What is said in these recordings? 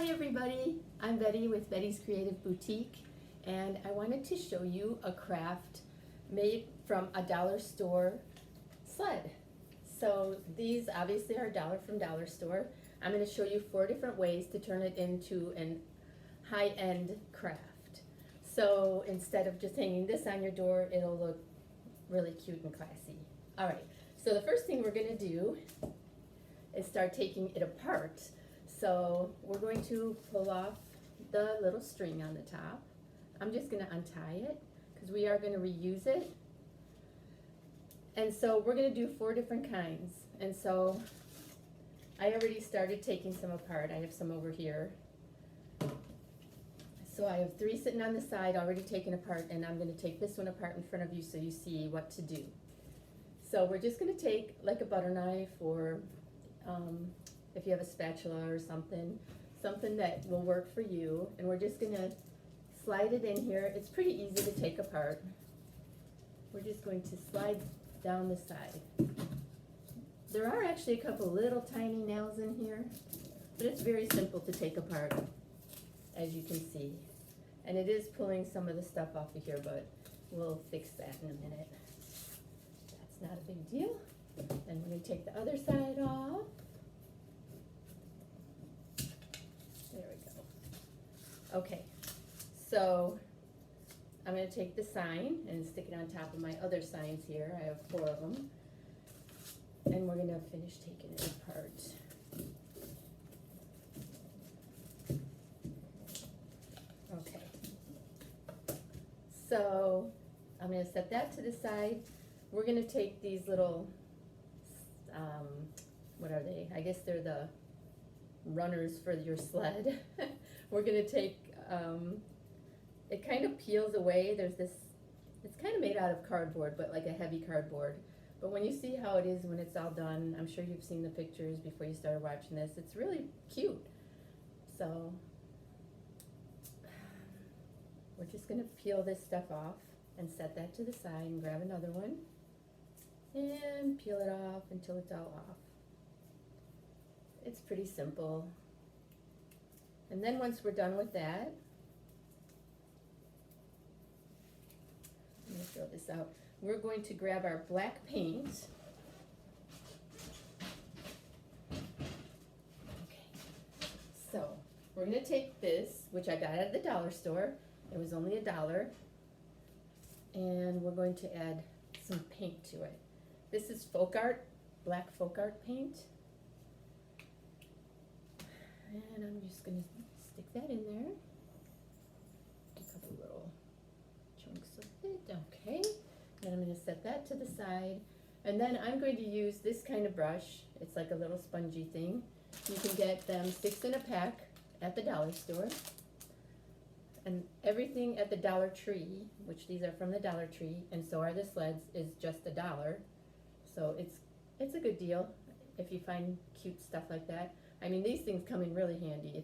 Hi everybody, I'm Betty with Betty's Creative Boutique, and I wanted to show you a craft made from a dollar store sled. So these obviously are dollar from dollar store. I'm going to show you 4 different ways to turn it into an high-end craft. So instead of just hanging this on your door, it'll look really cute and classy. Alright, so the first thing we're going to do is start taking it apart. So we're going to pull off the little string on the top. I'm just going to untie it because we are going to reuse it. And so we're going to do 4 different kinds. And so I already started taking some apart. I have some over here. So I have 3 sitting on the side already taken apart, and I'm going to take this one apart in front of you so you see what to do. So we're just going to take like a butter knife, or if you have a spatula or something that will work for you, and we're just going to slide it in here. It's pretty easy to take apart. We're just going to slide down the side. There are actually a couple little tiny nails in here, but it's very simple to take apart, as you can see. And it is pulling some of the stuff off of here, but we'll fix that in a minute. That's not a big deal. And we're going to take the other side off. There we go. Okay, so I'm going to take the sign and stick it on top of my other signs here. I have 4 of them. And we're going to finish taking it apart. Okay. So I'm going to set that to the side. We're going to take these little, what are they? I guess they're the runners for your sled. We're going to take, it kind of peels away. There's this, it's kind of made out of cardboard, but like a heavy cardboard. But when you see how it is when it's all done, I'm sure you've seen the pictures before you started watching this. It's really cute. So we're just going to peel this stuff off and set that to the side and grab another one and peel it off until it's all off. It's pretty simple. And then once we're done with that, let me throw this out. We're going to grab our black paint. Okay, so we're going to take this, which I got at the dollar store. It was only $1, and we're going to add some paint to it. This is folk art, black folk art paint. And I'm just going to stick that in there. A couple little chunks of it. Okay. Then I'm going to set that to the side. And then I'm going to use this kind of brush. It's like a little spongy thing. You can get them 6 in a pack at the dollar store. And everything at the Dollar Tree, which these are from the Dollar Tree, and so are the sleds, is just $1. So it's a good deal if you find cute stuff like that. I mean, these things come in really handy.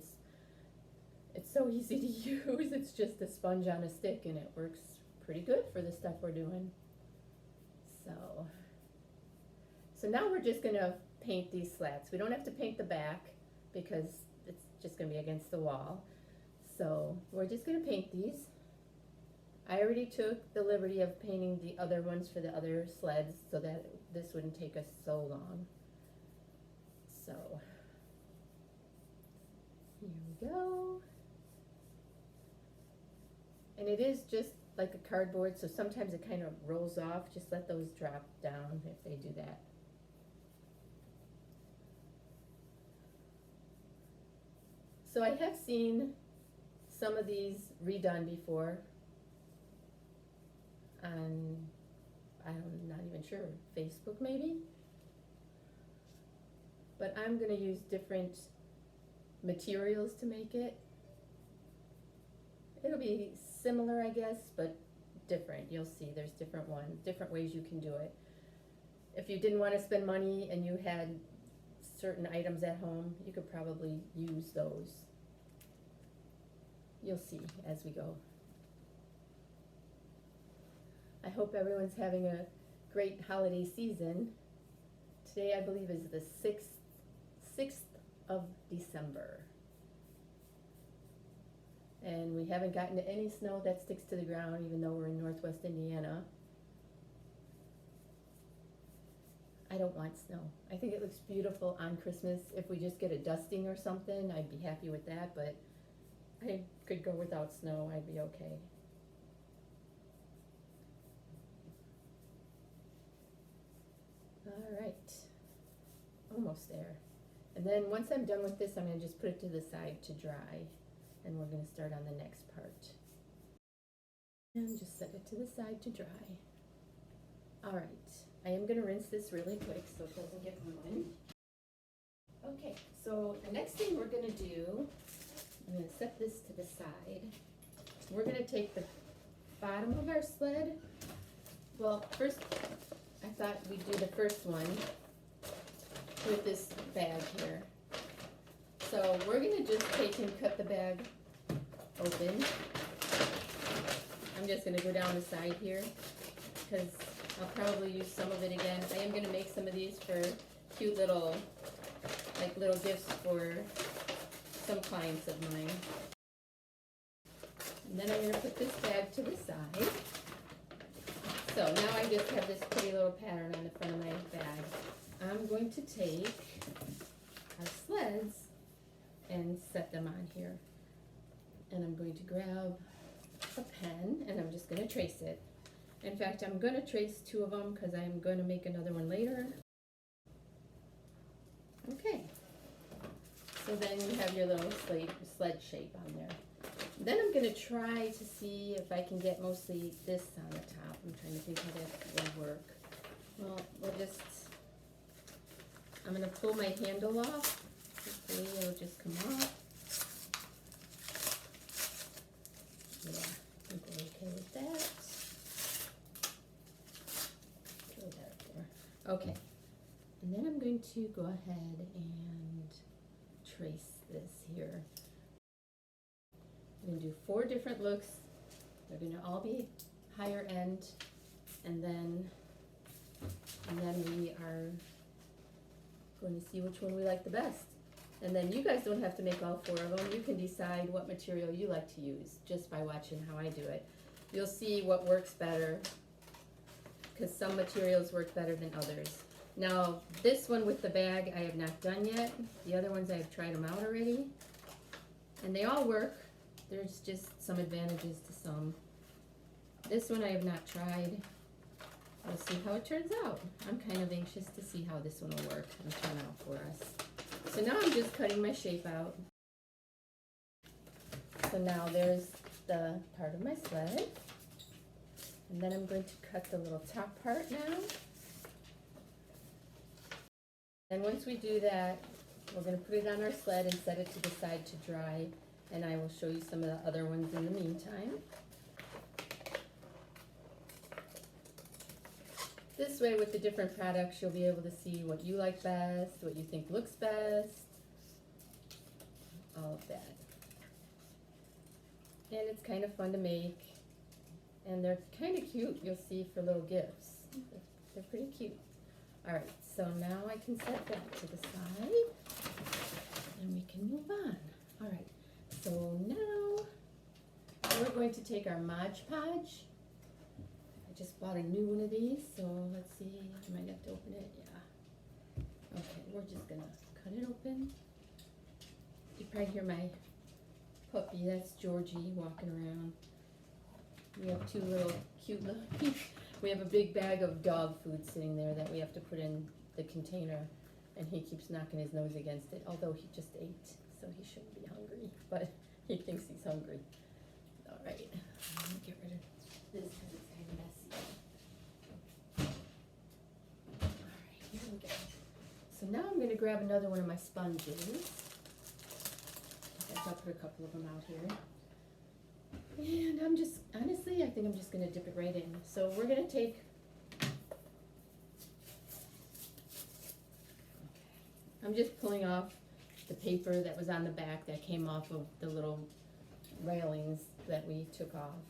It's so easy to use. It's just a sponge on a stick, and it works pretty good for the stuff we're doing. So now we're just going to paint these slats. We don't have to paint the back because it's just going to be against the wall. So we're just going to paint these. I already took the liberty of painting the other ones for the other sleds so that this wouldn't take us so long. So here we go. And it is just like a cardboard, so sometimes it kind of rolls off. Just let those drop down if they do that. So I have seen some of these redone before on, I'm not even sure, Facebook maybe? But I'm going to use different materials to make it. It'll be similar, I guess, but different. You'll see there's different ways you can do it. If you didn't want to spend money and you had certain items at home, you could probably use those. You'll see as we go. I hope everyone's having a great holiday season. Today I believe is the 6th of December. And we haven't gotten any snow that sticks to the ground, even though we're in Northwest Indiana. I don't want snow. I think it looks beautiful on Christmas. If we just get a dusting or something, I'd be happy with that, but I could go without snow, I'd be okay. All right, almost there. And then once I'm done with this, I'm gonna just put it to the side to dry, and we're gonna start on the next part. And just set it to the side to dry. All right, I am gonna rinse this really quick so it doesn't get ruined. Okay, so the next thing we're gonna do, I'm gonna set this to the side. We're gonna take the bottom of our sled. Well, first, I thought we'd do the first one with this bag here. So we're gonna just take and cut the bag open. I'm just gonna go down the side here because I'll probably use some of it again. I am gonna make some of these for cute little, like little gifts for some clients of mine. And then I'm gonna put this bag to the side. So now I just have this pretty little pattern on the front of my bag. I'm going to take our sleds and set them on here. And I'm going to grab a pen and I'm just gonna trace it. In fact, I'm gonna trace two of them because I'm gonna make another one later. Okay. So then you have your little sled shape on there. Then I'm gonna try to see if I can get mostly this on the top. I'm trying to think how that will work. Well, I'm gonna pull my handle off. Hopefully it'll just come off. Yeah, I think we're okay with that. Throw that up there. Okay, and then I'm going to go ahead and trace this here. I'm gonna do 4 different looks. They're gonna all be higher end, and then we are going to see which one we like the best. And then you guys don't have to make all 4 of them. You can decide what material you like to use just by watching how I do it. You'll see what works better, because some materials work better than others. Now, this one with the bag I have not done yet. The other ones I have tried them out already, and they all work. There's just some advantages to some. This one I have not tried. We'll see how it turns out. I'm kind of anxious to see how this one will work and turn out for us. So now I'm just cutting my shape out. So now there's the part of my sled. And then I'm going to cut the little top part now. And once we do that, we're going to put it on our sled and set it to the side to dry. And I will show you some of the other ones in the meantime. This way, with the different products, you'll be able to see what you like best, what you think looks best, all of that. And it's kind of fun to make, and they're kind of cute, you'll see, for little gifts. They're pretty cute. All right, so now I can set that to the side, and we can move on. All right, so now we're going to take our Mod Podge. I just bought a new one of these, so let's see, I might have to open it, yeah. Okay, we're just gonna cut it open. You probably hear my puppy, that's Georgie, walking around. We have 2 little cute little, we have a big bag of dog food sitting there that we have to put in the container, and he keeps knocking his nose against it, although he just ate, so he shouldn't be hungry, but he thinks he's hungry. All right, I'm gonna get rid of this because it's kind of messy. All right, here we go. So now I'm gonna grab another one of my sponges. I'll put a couple of them out here. And I'm just, honestly, I think I'm just gonna dip it right in. So we're gonna take, I'm just pulling off the paper that was on the back that came off of the little railings that we took off.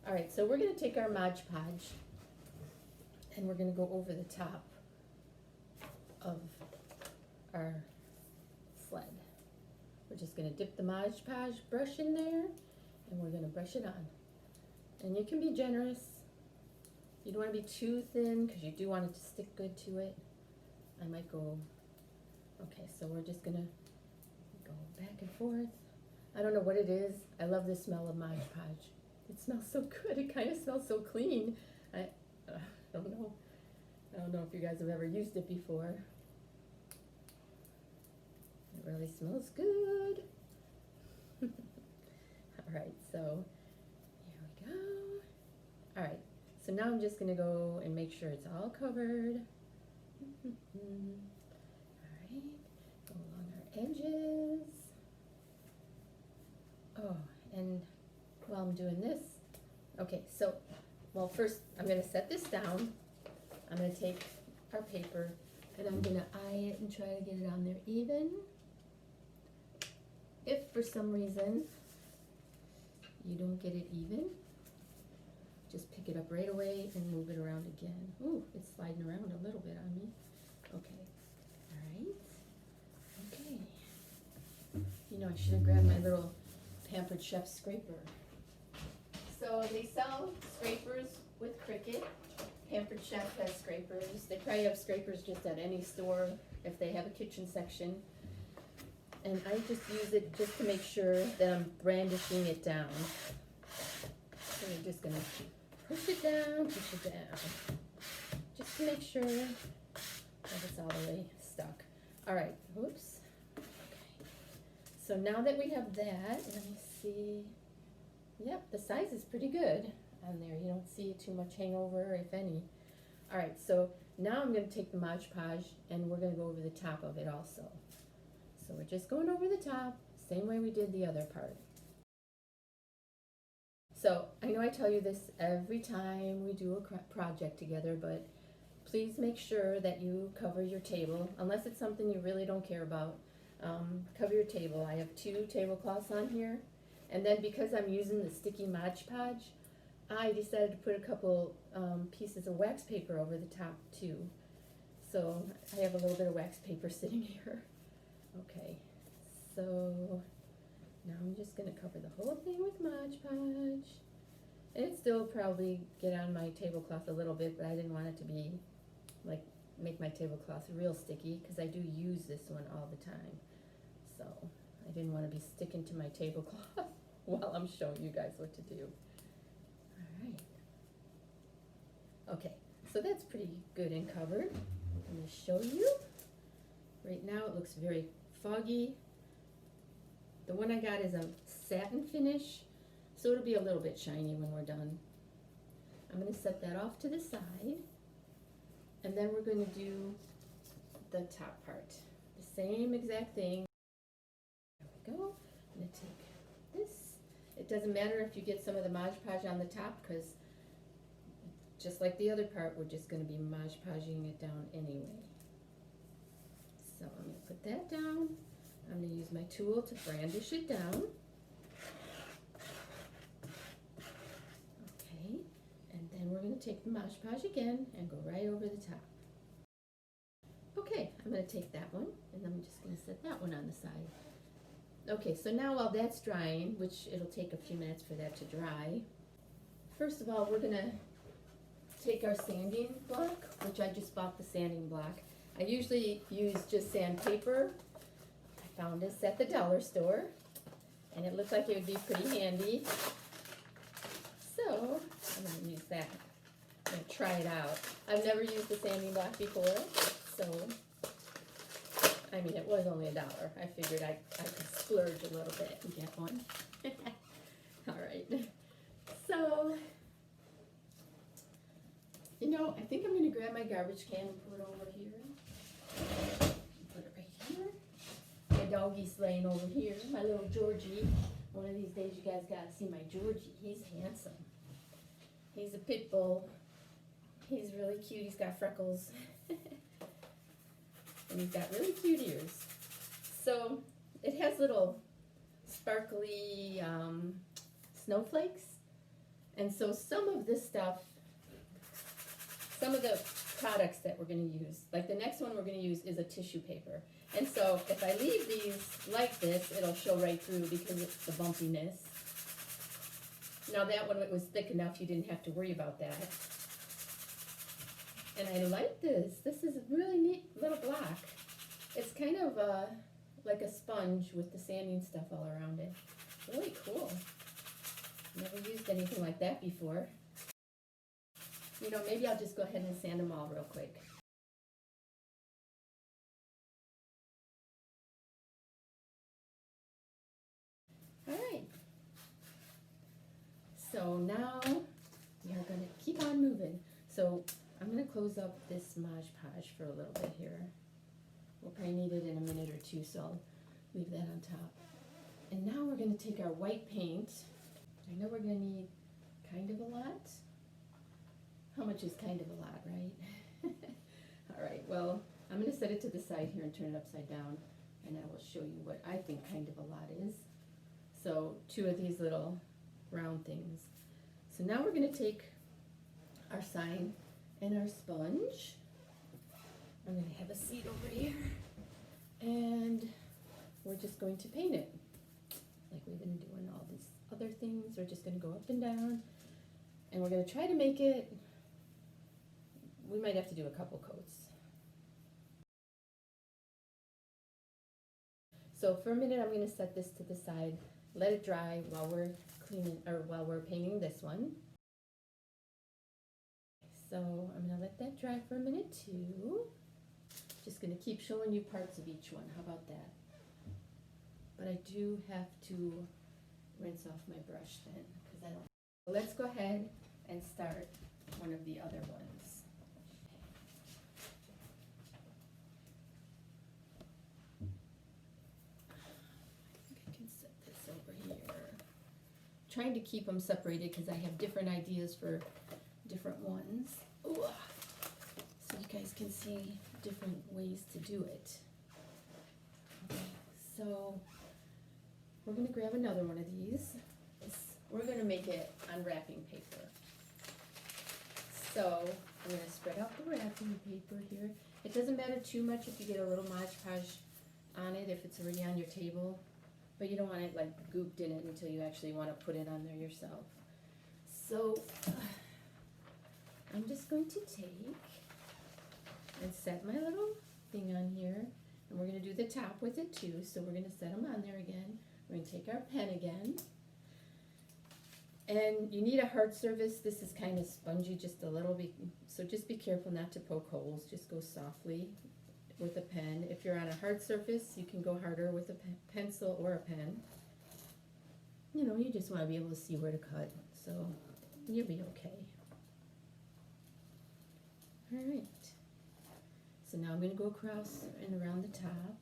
All right, so we're gonna take our Mod Podge and we're gonna go over the top of our sled. We're just gonna dip the Mod Podge brush in there, and we're gonna brush it on. And you can be generous. You don't want to be too thin because you do want it to stick good to it. I might go, okay, so we're just gonna go back and forth. I don't know what it is. I love the smell of Mod Podge. It smells so good. It kind of smells so clean. I don't know. I don't know if you guys have ever used it before. It really smells good. All right, so here we go. All right, so now I'm just gonna go and make sure it's all covered. All right, go along our edges. Oh, and while I'm doing this, okay, so, well, first I'm gonna set this down. I'm gonna take our paper and I'm gonna eye it and try to get it on there even. If for some reason you don't get it even, just pick it up right away and move it around again. Ooh, it's sliding around a little bit on me. Okay, all right, okay. You know, I should have grabbed my little Pampered Chef scraper. So they sell scrapers with Cricut. Pampered Chef has scrapers. They probably have scrapers just at any store if they have a kitchen section. And I just use it just to make sure that I'm brandishing it down. So we're just gonna push it down, just to make sure that it's all the way stuck. All right, whoops. Okay. So now that we have that, let me see. Yep, the size is pretty good on there. You don't see too much hangover, if any. All right, so now I'm gonna take the Mod Podge and we're gonna go over the top of it also. So we're just going over the top, same way we did the other part. So I know I tell you this every time we do a project together, but please make sure that you cover your table, unless it's something you really don't care about. Cover your table. I have 2 tablecloths on here, and then because I'm using the sticky Mod Podge, I decided to put a couple pieces of wax paper over the top too. So I have a little bit of wax paper sitting here. Okay, so now I'm just going to cover the whole thing with Mod Podge. And it still probably get on my tablecloth a little bit, but I didn't want it to be, like, make my tablecloth real sticky, because I do use this one all the time. So I didn't want to be sticking to my tablecloth while I'm showing you guys what to do. All right. Okay, so that's pretty good and covered. Let me show you. Right now it looks very foggy. The one I got is a satin finish, so it'll be a little bit shiny when we're done. I'm going to set that off to the side, and then we're going to do the top part. The same exact thing. There we go. I'm going to take this. It doesn't matter if you get some of the Mod Podge on the top, because just like the other part, we're just going to be Mod Podging it down anyway. So I'm going to put that down. I'm going to use my tool to brandish it down. Okay, and then we're going to take the Mod Podge again and go right over the top. Okay, I'm going to take that one, and I'm just going to set that one on the side. Okay, so now while that's drying, which it'll take a few minutes for that to dry, first of all, we're going to take our sanding block, which I just bought the sanding block. I usually use just sandpaper. I found this at the dollar store, and it looked like it would be pretty handy. So I'm going to use that. I'm going to try it out. I've never used the sanding block before, so I mean, it was only $1. I figured I could splurge a little bit and get one. All right. So, you know, I think I'm going to grab my garbage can and put it over here. Put it right here. My doggie's laying over here. My little Georgie. One of these days you guys got to see my Georgie. He's handsome. He's a pit bull. He's really cute. He's got freckles. And he's got really cute ears. So it has little sparkly snowflakes. And so some of this stuff, some of the products that we're going to use, like the next one we're going to use is a tissue paper. And so if I leave these like this, it'll show right through because it's the bumpiness. Now that one, it was thick enough, you didn't have to worry about that. And I like this. This is a really neat little block. It's kind of like a sponge with the sanding stuff all around it. Really cool. Never used anything like that before. You know, maybe I'll just go ahead and sand them all real quick. All right. So now we are going to keep on moving. So I'm going to close up this Mod Podge for a little bit here. We'll probably need it in a minute or two, so I'll leave that on top. And now we're going to take our white paint. I know we're going to need kind of a lot. How much is kind of a lot, right? All right, well, I'm going to set it to the side here and turn it upside down, and I will show you what I think kind of a lot is. So 2 of these little round things. So now we're going to take our sign and our sponge. I'm going to have a seat over here, and we're just going to paint it like we've been doing all these other things. We're just going to go up and down, and we're going to try to make it, we might have to do a couple coats. So for a minute, I'm going to set this to the side, let it dry while we're cleaning, or while we're painting this one. So I'm going to let that dry for a minute too. Just going to keep showing you parts of each one. How about that? But I do have to rinse off my brush then, because I don't. Let's go ahead and start one of the other ones. I think I can set this over here. Trying to keep them separated because I have different ideas for different ones. Ooh. So you guys can see different ways to do it. Okay, so we're going to grab another one of these. We're going to make it on wrapping paper. So I'm going to spread out the wrapping paper here. It doesn't matter too much if you get a little Mod Podge on it, if it's already on your table, but you don't want it like gooped in it until you actually want to put it on there yourself. So I'm just going to take and set my little thing on here, and we're going to do the top with it too, so we're going to set them on there again. We're going to take our pen again, and you need a hard surface. This is kind of spongy just a little bit, so just be careful not to poke holes. Just go softly with a pen. If you're on a hard surface, you can go harder with a pencil or a pen. You know, you just want to be able to see where to cut, so you'll be okay. All right. So now I'm going to go across and around the top,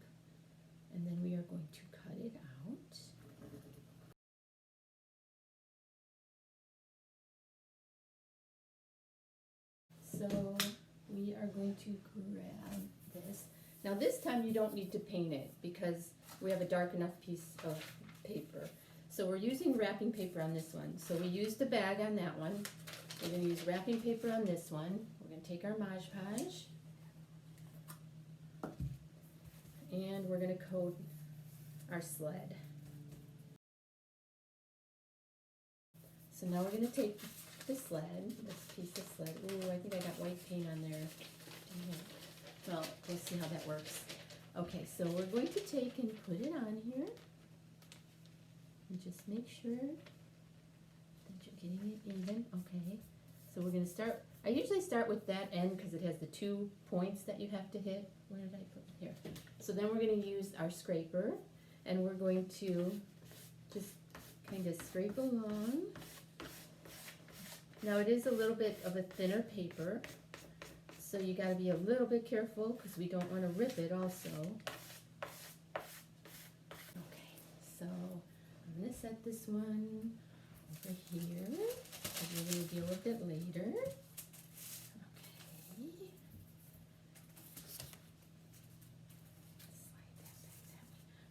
and then we are going to cut it out. So we are going to grab this. Now this time you don't need to paint it because we have a dark enough piece of paper. So we're using wrapping paper on this one. So we used the bag on that one. We're going to use wrapping paper on this one. We're going to take our Mod Podge, and we're going to coat our sled. So now we're going to take the sled, this piece of sled. Ooh, I think I got white paint on there. Well, we'll see how that works. Okay, so we're going to take and put it on here. And just make sure that you're getting it even. Okay, so we're going to start. I usually start with that end because it has the 2 points that you have to hit. Where did I put it? Here. So then we're going to use our scraper, and we're going to just kind of scrape along. Now it is a little bit of a thinner paper, so you got to be a little bit careful because we don't want to rip it also. Okay, so I'm going to set this one over here, because we're going to deal with it later. Okay.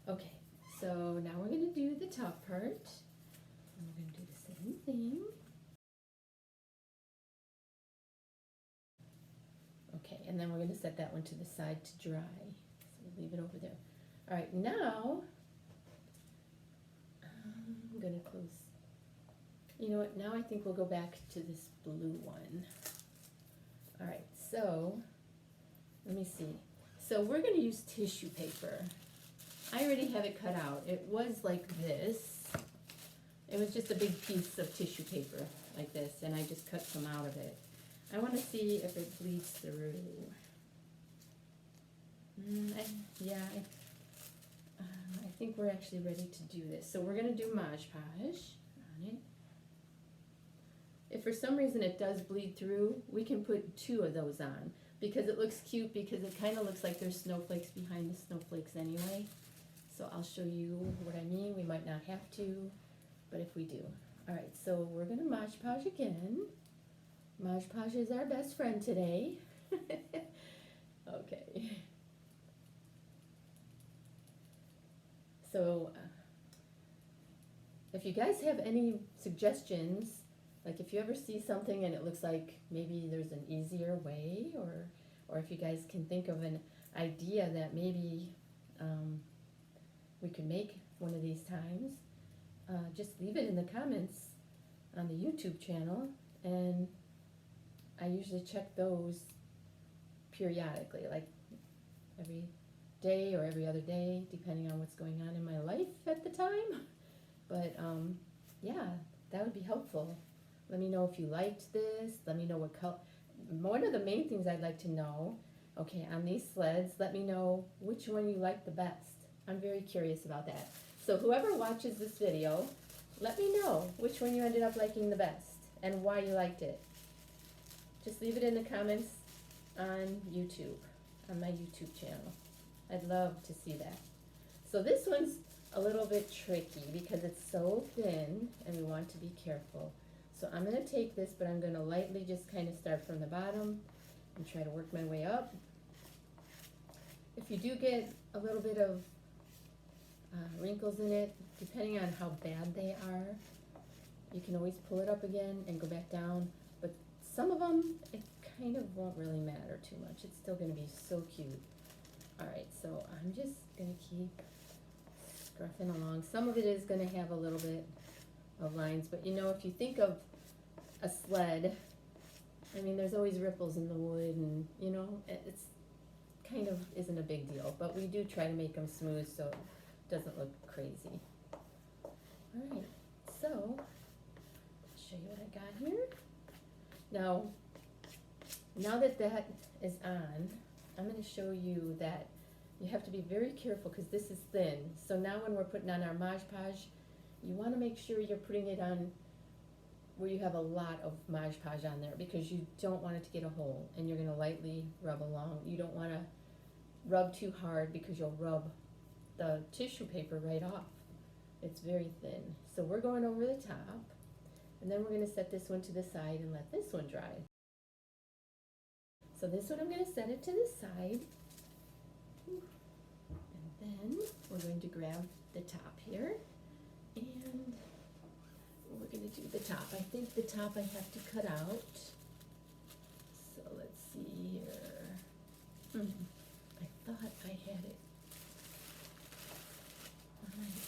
Okay, so now we're going to do the top part, and we're going to do the same thing. Okay, and then we're going to set that one to the side to dry. So we'll leave it over there. All right, now I'm going to close You know what, now I think we'll go back to this blue one. All right, so, let me see. So we're gonna use tissue paper. I already have it cut out. It was like this. It was just a big piece of tissue paper like this, and I just cut some out of it. I wanna see if it bleeds through. I think we're actually ready to do this. So we're gonna do Mod Podge on it. If for some reason it does bleed through, we can put 2 of those on because it looks cute, because it kind of looks like there's snowflakes behind the snowflakes anyway. So I'll show you what I mean. We might not have to, but if we do. All right, so we're gonna Mod Podge again. Mod Podge is our best friend today. Okay. So if you guys have any suggestions, like if you ever see something and it looks like maybe there's an easier way, or if you guys can think of an idea that maybe we could make one of these times, just leave it in the comments on the YouTube channel, and I usually check those periodically, like every day or every other day, depending on what's going on in my life at the time. But yeah, that would be helpful. Let me know if you liked this. Let me know what color. One of the main things I'd like to know, okay, on these sleds, let me know which one you like the best. I'm very curious about that. So whoever watches this video, let me know which one you ended up liking the best and why you liked it. Just leave it in the comments on YouTube, on my YouTube channel. I'd love to see that. So this one's a little bit tricky because it's so thin and we want to be careful. So I'm going to take this, but I'm going to lightly just kind of start from the bottom and try to work my way up. If you do get a little bit of wrinkles in it, depending on how bad they are, you can always pull it up again and go back down. But some of them, it kind of won't really matter too much. It's still going to be so cute. All right, so I'm just going to keep scruffing along. Some of it is going to have a little bit of lines, but you know, if you think of a sled, I mean, there's always ripples in the wood, and you know, it's kind of isn't a big deal, but we do try to make them smooth so it doesn't look crazy. All right, so I'll show you what I got here. Now that that is on, I'm going to show you that you have to be very careful because this is thin. So now when we're putting on our Mod Podge, you want to make sure you're putting it on where you have a lot of Mod Podge on there, because you don't want it to get a hole, and you're going to lightly rub along. You don't want to rub too hard because you'll rub the tissue paper right off. It's very thin. So we're going over the top, and then we're going to set this one to the side and let this one dry. So this one I'm going to set it to the side, and then we're going to grab the top here, and we're going to do the top. I think the top I have to cut out. So let's see here. I thought I had it. All right.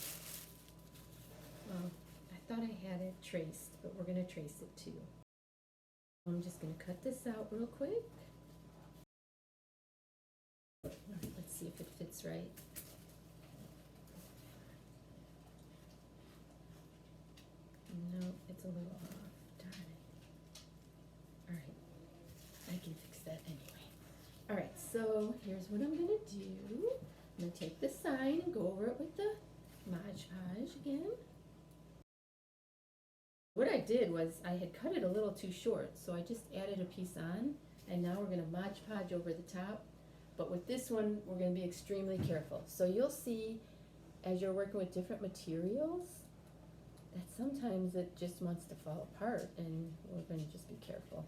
Well, I thought I had it traced, but we're going to trace it too. I'm just going to cut this out real quick. All right, let's see if it fits right. No, it's a little off. Darn it. All right, I can fix that anyway. All right, so here's what I'm gonna do. I'm gonna take the sign and go over it with the Mod Podge again. What I did was I had cut it a little too short, so I just added a piece on, and now we're gonna Mod Podge over the top. But with this one, we're gonna be extremely careful. So you'll see as you're working with different materials that sometimes it just wants to fall apart, and we're going to just be careful.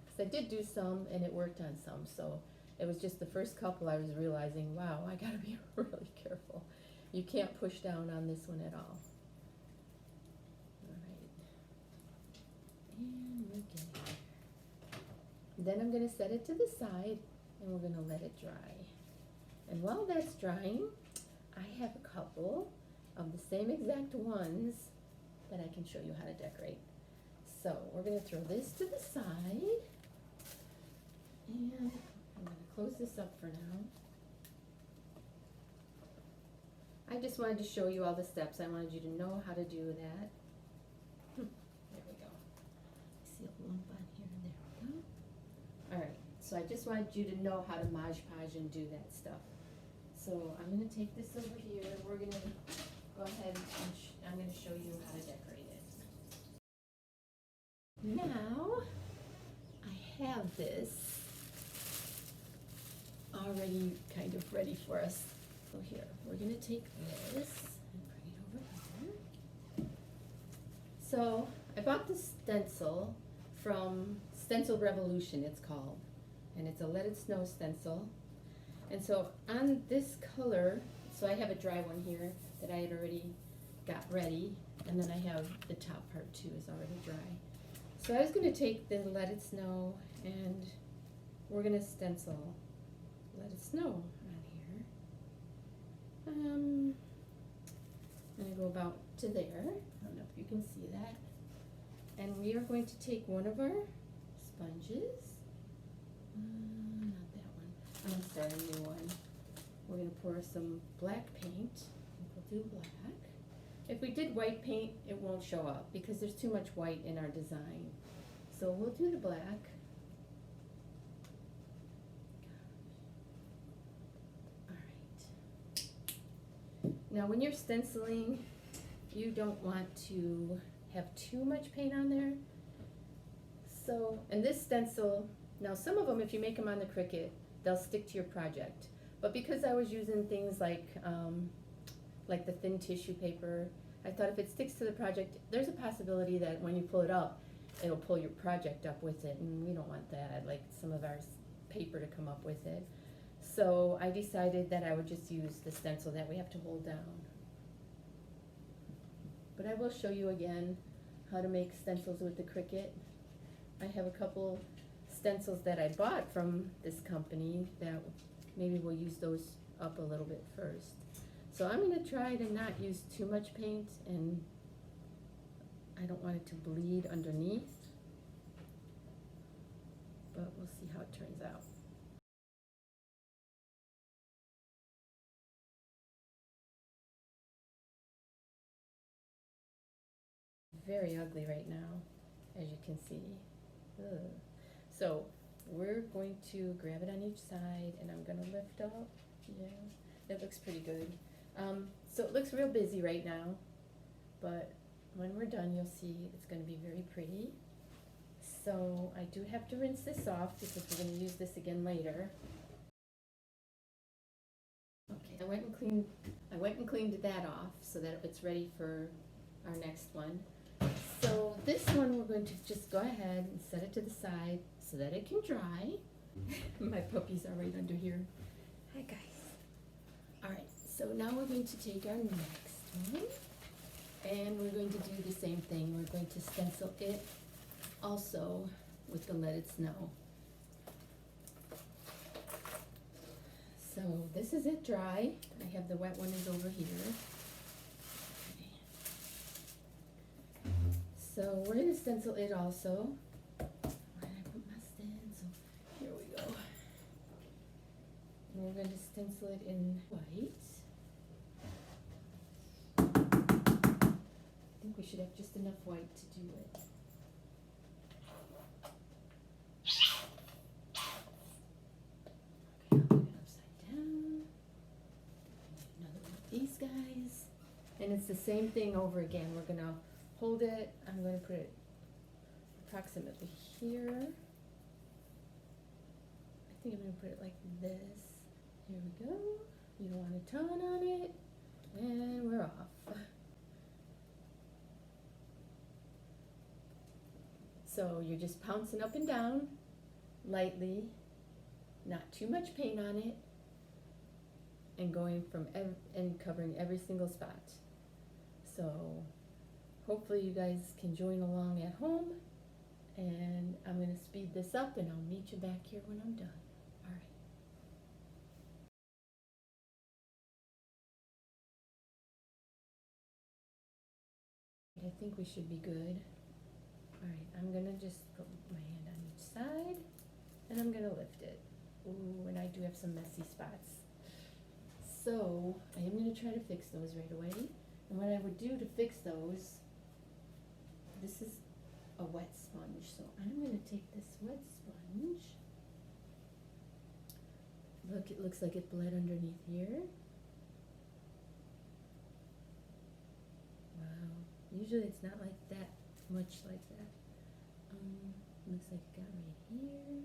Because I did do some and it worked on some, so it was just the first couple I was realizing, wow, I gotta be really careful. You can't push down on this one at all. All right, and we're getting there. Then I'm going to set it to the side, and we're going to let it dry. And while that's drying, I have a couple of the same exact ones that I can show you how to decorate. So we're gonna throw this to the side. And I'm gonna close this up for now. I just wanted to show you all the steps. I wanted you to know how to do that. There we go. See a lump on here, there we go. All right, so I just wanted you to know how to Mod Podge and do that stuff. So I'm gonna take this over here. We're gonna go ahead and I'm gonna show you how to decorate it. Now, I have this already kind of ready for us. So here, we're gonna take this and bring it over here. So I bought this stencil from Stencil Revolution, it's called. And it's a Let It Snow stencil. And so on this color, so I have a dry one here that I had already got ready. And then I have the top part too is already dry. So I was gonna take the Let It Snow and we're gonna stencil Let It Snow on here. I'm gonna go about to there. I don't know if you can see that. And we are going to take one of our sponges. Not that one. I'm sorry, a new one. We're gonna pour some black paint. We'll do black. If we did white paint, it won't show up because there's too much white in our design. So we'll do the black. All right. Now when you're stenciling, you don't want to have too much paint on there. So, and this stencil, now some of them, if you make them on the Cricut, they'll stick to your project. But because I was using things like the thin tissue paper, I thought if it sticks to the project, there's a possibility that when you pull it up, it'll pull your project up with it, and we don't want that. I'd like some of our paper to come up with it. So I decided that I would just use the stencil that we have to hold down. But I will show you again how to make stencils with the Cricut. I have a couple stencils that I bought from this company that maybe we'll use those up a little bit first. So I'm gonna try to not use too much paint, and I don't want it to bleed underneath, but we'll see how it turns out. Very ugly right now, as you can see. Ugh. So we're going to grab it on each side, and I'm gonna lift up. Yeah, that looks pretty good. So it looks real busy right now, but when we're done, you'll see it's gonna be very pretty. So I do have to rinse this off because we're gonna use this again later. Okay, I went and cleaned that off so that it's ready for our next one. So this one, we're going to just go ahead and set it to the side so that it can dry. My puppies are right under here. Hi guys. All right, so now we're going to take our next one, and we're going to do the same thing. We're going to stencil it also with the Let It Snow. So this is it dry. I have the wet one is over here. So we're going to stencil it also. Where did I put my stencil? Here we go. And we're going to stencil it in white. I think we should have just enough white to do it. Okay, I'll put it upside down. Another one of these guys. And it's the same thing over again. We're going to hold it. I'm going to put it approximately here. I think I'm going to put it like this. Here we go. You don't want a ton on it. And we're off. So you're just pouncing up and down lightly, not too much paint on it, and going from and covering every single spot. So hopefully you guys can join along at home, and I'm going to speed this up and I'll meet you back here when I'm done. All right. I think we should be good. Alright, I'm gonna just put my hand on each side and I'm gonna lift it. Ooh, and I do have some messy spots. So I am gonna try to fix those right away. And what I would do to fix those, this is a wet sponge, so I'm gonna take this wet sponge. Look, it looks like it bled underneath here. Wow, usually it's not like that much like that. Looks like it got right here.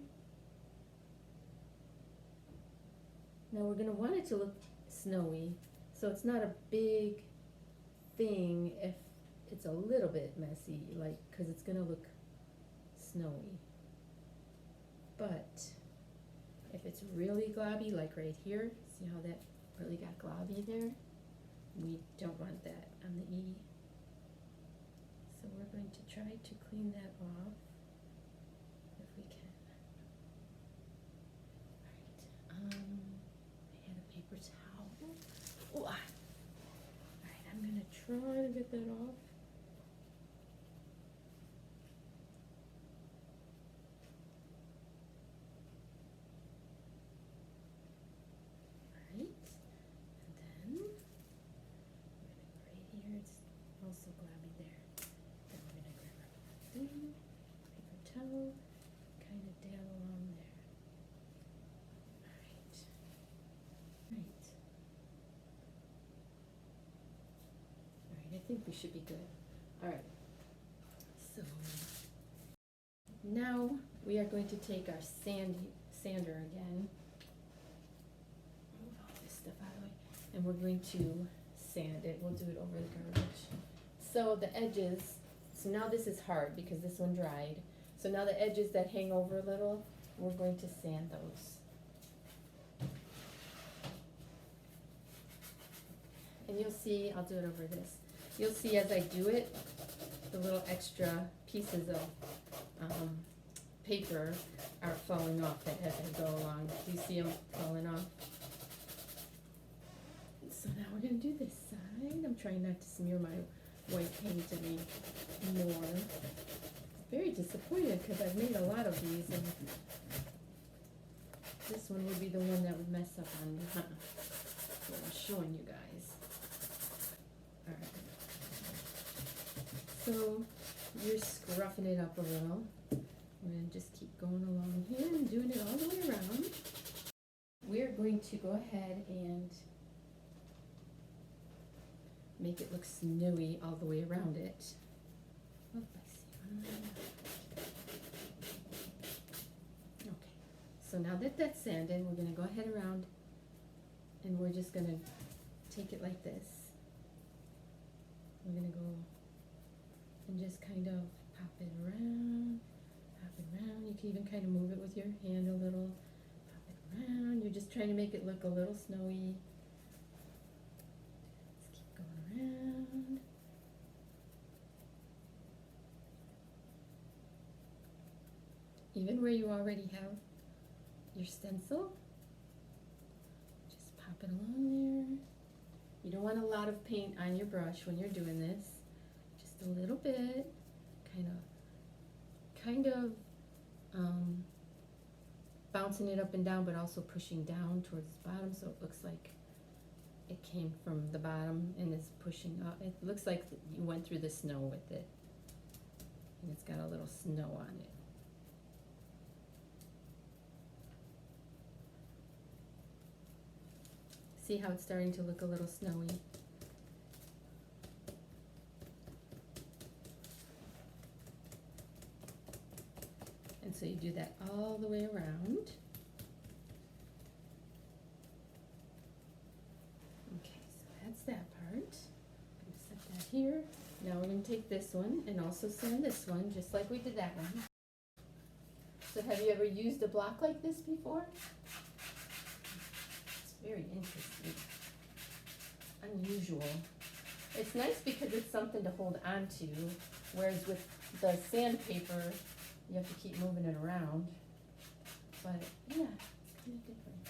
Now we're gonna want it to look snowy, so it's not a big thing if it's a little bit messy, like, cause it's gonna look snowy. But if it's really globby, like right here, see how that really got globby there? We don't want that on the E. So we're going to try to clean that off if we can. Alright, I had a paper towel. Ooh, ah. Alright, I'm gonna try to get that off. Alright, and then we're gonna go right here, it's also globby there. Then we're gonna grab our thing, paper towel, kind of dab along there. Alright. Right. Alright, I think we should be good. Alright. So now we are going to take our sander again. Move all this stuff out of the way. And we're going to sand it. We'll do it over the garbage. So the edges, so now this is hard because this one dried. So now the edges that hang over a little, we're going to sand those. And you'll see, I'll do it over this. You'll see as I do it, the little extra pieces of paper are falling off as I go along. Do you see them falling off? So now we're gonna do this side. I'm trying not to smear my white paint any more. Very disappointed because I've made a lot of these and this one would be the one that would mess up on me. So I'm showing you guys. Alright. So you're scruffing it up a little. We're going to just keep going along here and doing it all the way around. We're going to go ahead and make it look snowy all the way around it. Oh, I see. Okay, so now that that's sanded, we're going to go ahead around and we're just going to take it like this. We're going to go and just kind of pop it around. You can even kind of move it with your hand a little. Pop it around. You're just trying to make it look a little snowy. Just keep going around. Even where you already have your stencil, just pop it along there. You don't want a lot of paint on your brush when you're doing this. Just a little bit, kind of bouncing it up and down, but also pushing down towards the bottom, so it looks like it came from the bottom and is pushing up. It looks like you went through the snow with it, and it's got a little snow on it. See how it's starting to look a little snowy? And so you do that all the way around. Okay, so that's that part. I'm gonna set that here. Now we're gonna take this one and also sand this one, just like we did that one. So have you ever used a block like this before? It's very interesting, unusual. It's nice because it's something to hold on to, whereas with the sandpaper, you have to keep moving it around. But yeah, it's kind of different.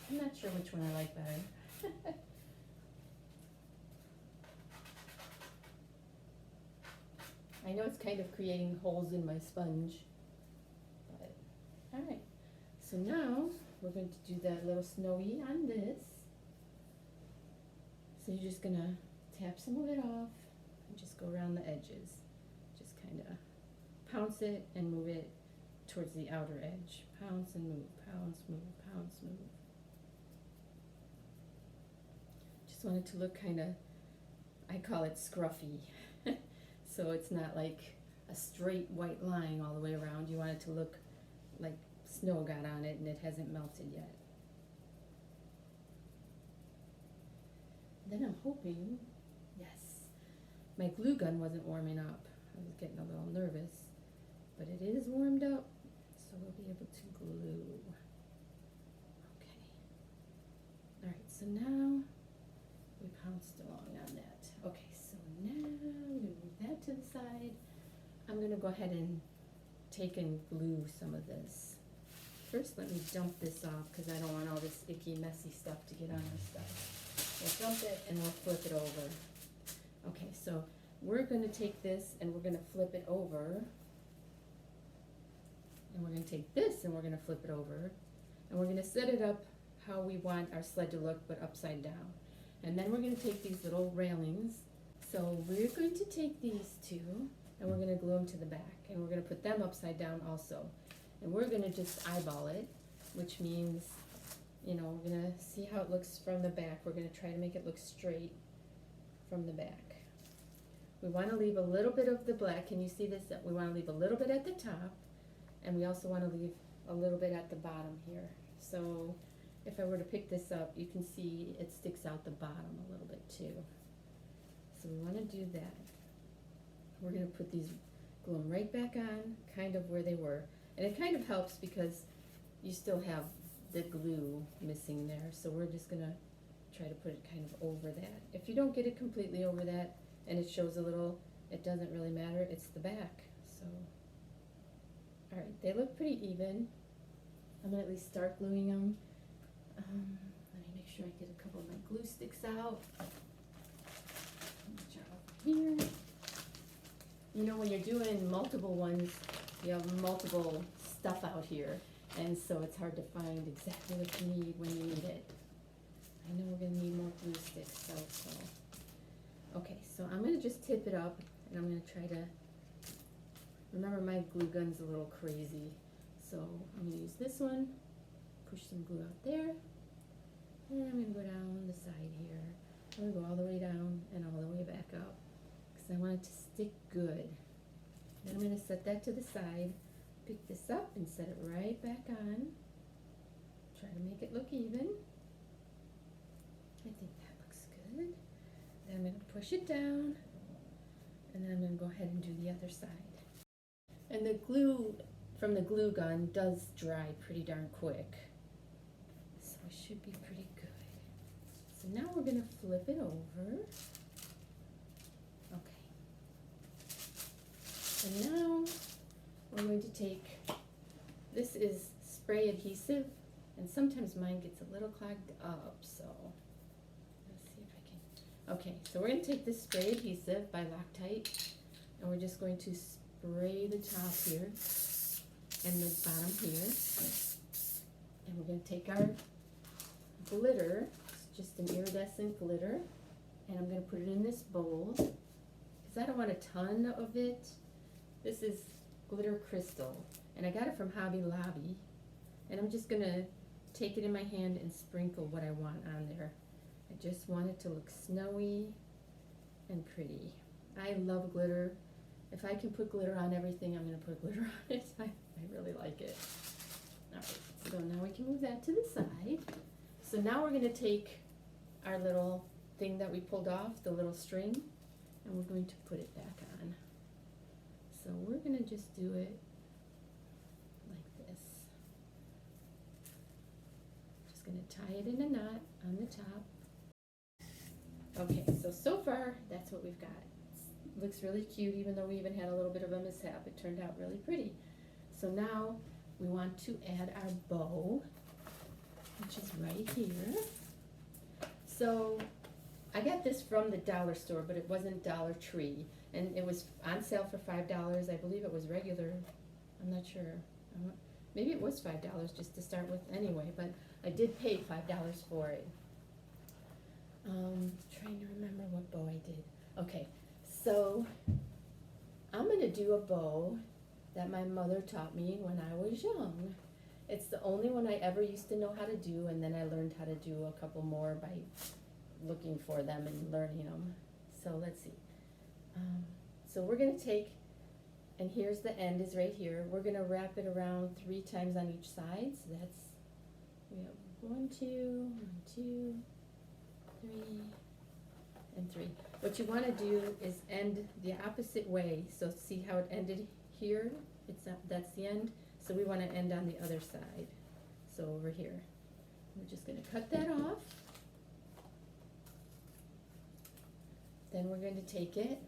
I'm not sure which one I like better. I know it's kind of creating holes in my sponge, but, all right. So now, we're going to do that little snowy on this. So you're just gonna tap some of it off and just go around the edges. Just kinda pounce it and move it towards the outer edge. Pounce and move, pounce, move, pounce, move. Just want it to look kinda, I call it scruffy. So it's not like a straight white line all the way around. You want it to look like snow got on it and it hasn't melted yet. Then I'm hoping, yes, my glue gun wasn't warming up. I was getting a little nervous, but it is warmed up, so we'll be able to glue. Okay. All right, so now we pounced along on that. Okay, so now we're gonna move that to the side. I'm gonna go ahead and take and glue some of this. First, let me dump this off because I don't want all this icky, messy stuff to get on our stuff. We'll dump it and we'll flip it over. Okay, so we're gonna take this and we're gonna flip it over. And we're gonna take this and we're gonna flip it over. And we're gonna set it up how we want our sled to look, but upside down. And then we're gonna take these little railings. So we're going to take these two and we're gonna glue them to the back. And we're gonna put them upside down also. And we're gonna just eyeball it, which means, you know, we're gonna see how it looks from the back. We're gonna try to make it look straight from the back. We wanna leave a little bit of the black. Can you see this? We wanna leave a little bit at the top, and we also wanna leave a little bit at the bottom here. So if I were to pick this up, you can see it sticks out the bottom a little bit too. So we wanna do that. We're gonna put these, glue them right back on, kind of where they were. And it kind of helps because you still have the glue missing there, so we're just gonna try to put it kind of over that. If you don't get it completely over that and it shows a little, it doesn't really matter, it's the back. So, all right, they look pretty even. I'm gonna at least start gluing them. Let me make sure I get a couple of my glue sticks out. Here. You know, when you're doing multiple ones, you have multiple stuff out here. And so it's hard to find exactly what you need when you need it. I know we're gonna need more glue sticks though, so. Okay, so I'm gonna just tip it up and I'm gonna try to, remember my glue gun's a little crazy. So I'm gonna use this one, push some glue out there, and I'm gonna go down the side here. I'm gonna go all the way down and all the way back up, because I want it to stick good. Then I'm gonna set that to the side. Pick this up and set it right back on. Try to make it look even. I think that looks good. Then I'm going to push it down, and then I'm going to go ahead and do the other side. And the glue from the glue gun does dry pretty darn quick, so it should be pretty good. So now we're going to flip it over. Okay. And now we're going to take, this is spray adhesive, and sometimes mine gets a little clogged up, so let's see if I can. Okay, so we're going to take this spray adhesive by Loctite, and we're just going to spray the top here and the bottom here. And we're going to take our glitter, it's just an iridescent glitter, and I'm going to put it in this bowl, because I don't want a ton of it. This is glitter crystal, and I got it from Hobby Lobby, and I'm just gonna take it in my hand and sprinkle what I want on there. I just want it to look snowy and pretty. I love glitter. If I can put glitter on everything, I'm gonna put glitter on it. I really like it. All right, so now we can move that to the side. So now we're gonna take our little thing that we pulled off, the little string, and we're going to put it back on. So we're gonna just do it like this. Just gonna tie it in a knot on the top. Okay, so far that's what we've got. It looks really cute, even though we even had a little bit of a mishap. It turned out really pretty. So now we want to add our bow, which is right here. So I got this from the dollar store, but it wasn't Dollar Tree. and it was on sale for $5. I believe it was regular, I'm not sure. Maybe it was $5 just to start with anyway, but I did pay $5 for it. Trying to remember what bow I did. Okay, so I'm gonna do a bow that my mother taught me when I was young. It's the only one I ever used to know how to do, and then I learned how to do a couple more by looking for them and learning them. So let's see. So we're gonna take, and here's the end is right here. We're gonna wrap it around 3 times on each side. So that's, we have 1, 2, 3, and 3. What you wanna do is end the opposite way. So see how it ended here? That's the end. So we wanna end on the other side. So over here. We're just gonna cut that off. Then we're going to take it,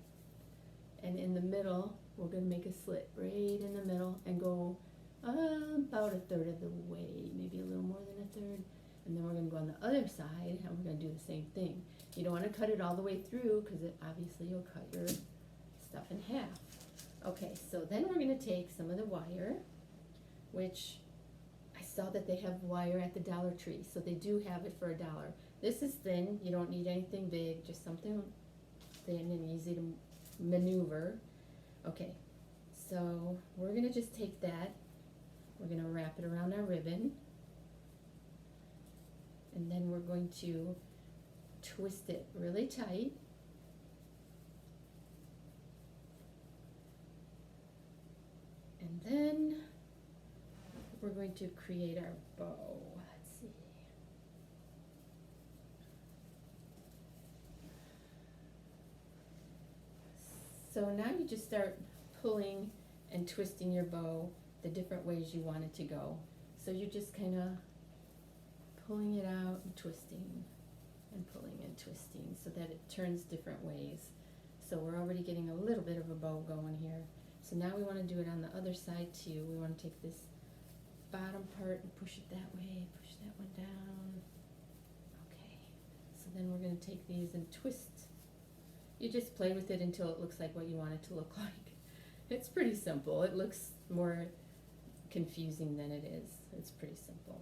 and in the middle, we're going to make a slit right in the middle and go about 1/3 of the way, maybe a little more than 1/3. And then we're going to go on the other side, and we're going to do the same thing. You don't want to cut it all the way through, because obviously you'll cut your stuff in half. Okay, so then we're going to take some of the wire, which I saw that they have wire at the Dollar Tree, so they do have it for $1. This is thin. You don't need anything big, just something thin and easy to maneuver. Okay, so we're gonna just take that, we're gonna wrap it around our ribbon, and then we're going to twist it really tight. And then we're going to create our bow. Let's see. So now you just start pulling and twisting your bow the different ways you want it to go. So you're just kind of pulling it out and twisting and pulling and twisting so that it turns different ways. So we're already getting a little bit of a bow going here. So now we want to do it on the other side too. We want to take this bottom part and push it that way, push that one down. Okay, so then we're going to take these and twist. You just play with it until it looks like what you want it to look like. It's pretty simple. It looks more confusing than it is. It's pretty simple.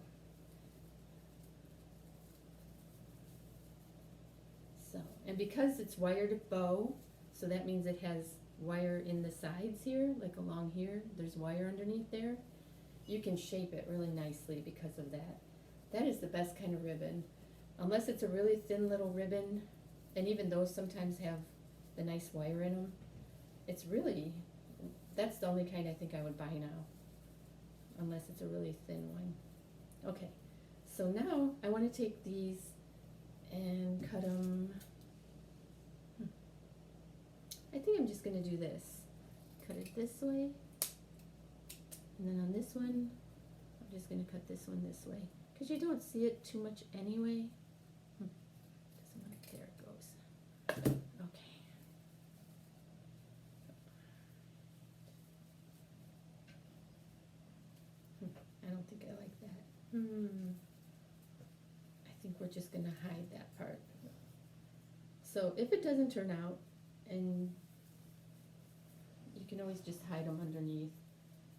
So, and because it's wired bow, so that means it has wire in the sides here, like along here, there's wire underneath there. You can shape it really nicely because of that. That is the best kind of ribbon. Unless it's a really thin little ribbon, and even those sometimes have the nice wire in them. It's really, that's the only kind I think I would buy now, unless it's a really thin one. Okay, so now I want to take these and cut them. I think I'm just going to do this. Cut it this way, and then on this one, I'm just going to cut this one this way, because you don't see it too much anyway. There it goes. Okay. I don't think I like that. I think we're just going to hide that part. So if it doesn't turn out, and you can always just hide them underneath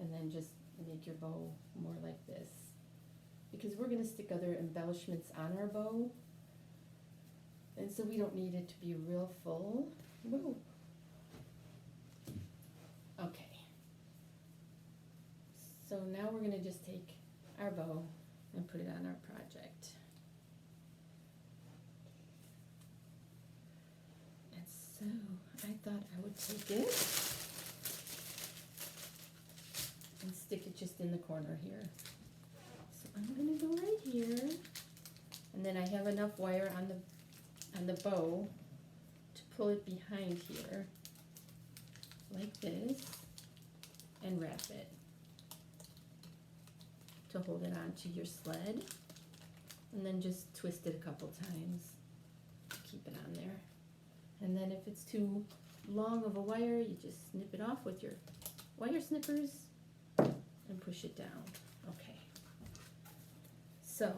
and then just make your bow more like this. Because we're going to stick other embellishments on our bow. And so we don't need it to be real full. Whoa. Okay. So now we're going to just take our bow and put it on our project. And so I thought I would take it and stick it just in the corner here. So I'm going to go right here, and then I have enough wire on the bow to pull it behind here like this and wrap it to hold it onto your sled, and then just twist it a couple times to keep it on there. And then if it's too long of a wire, you just snip it off with your wire snippers and push it down. Okay, so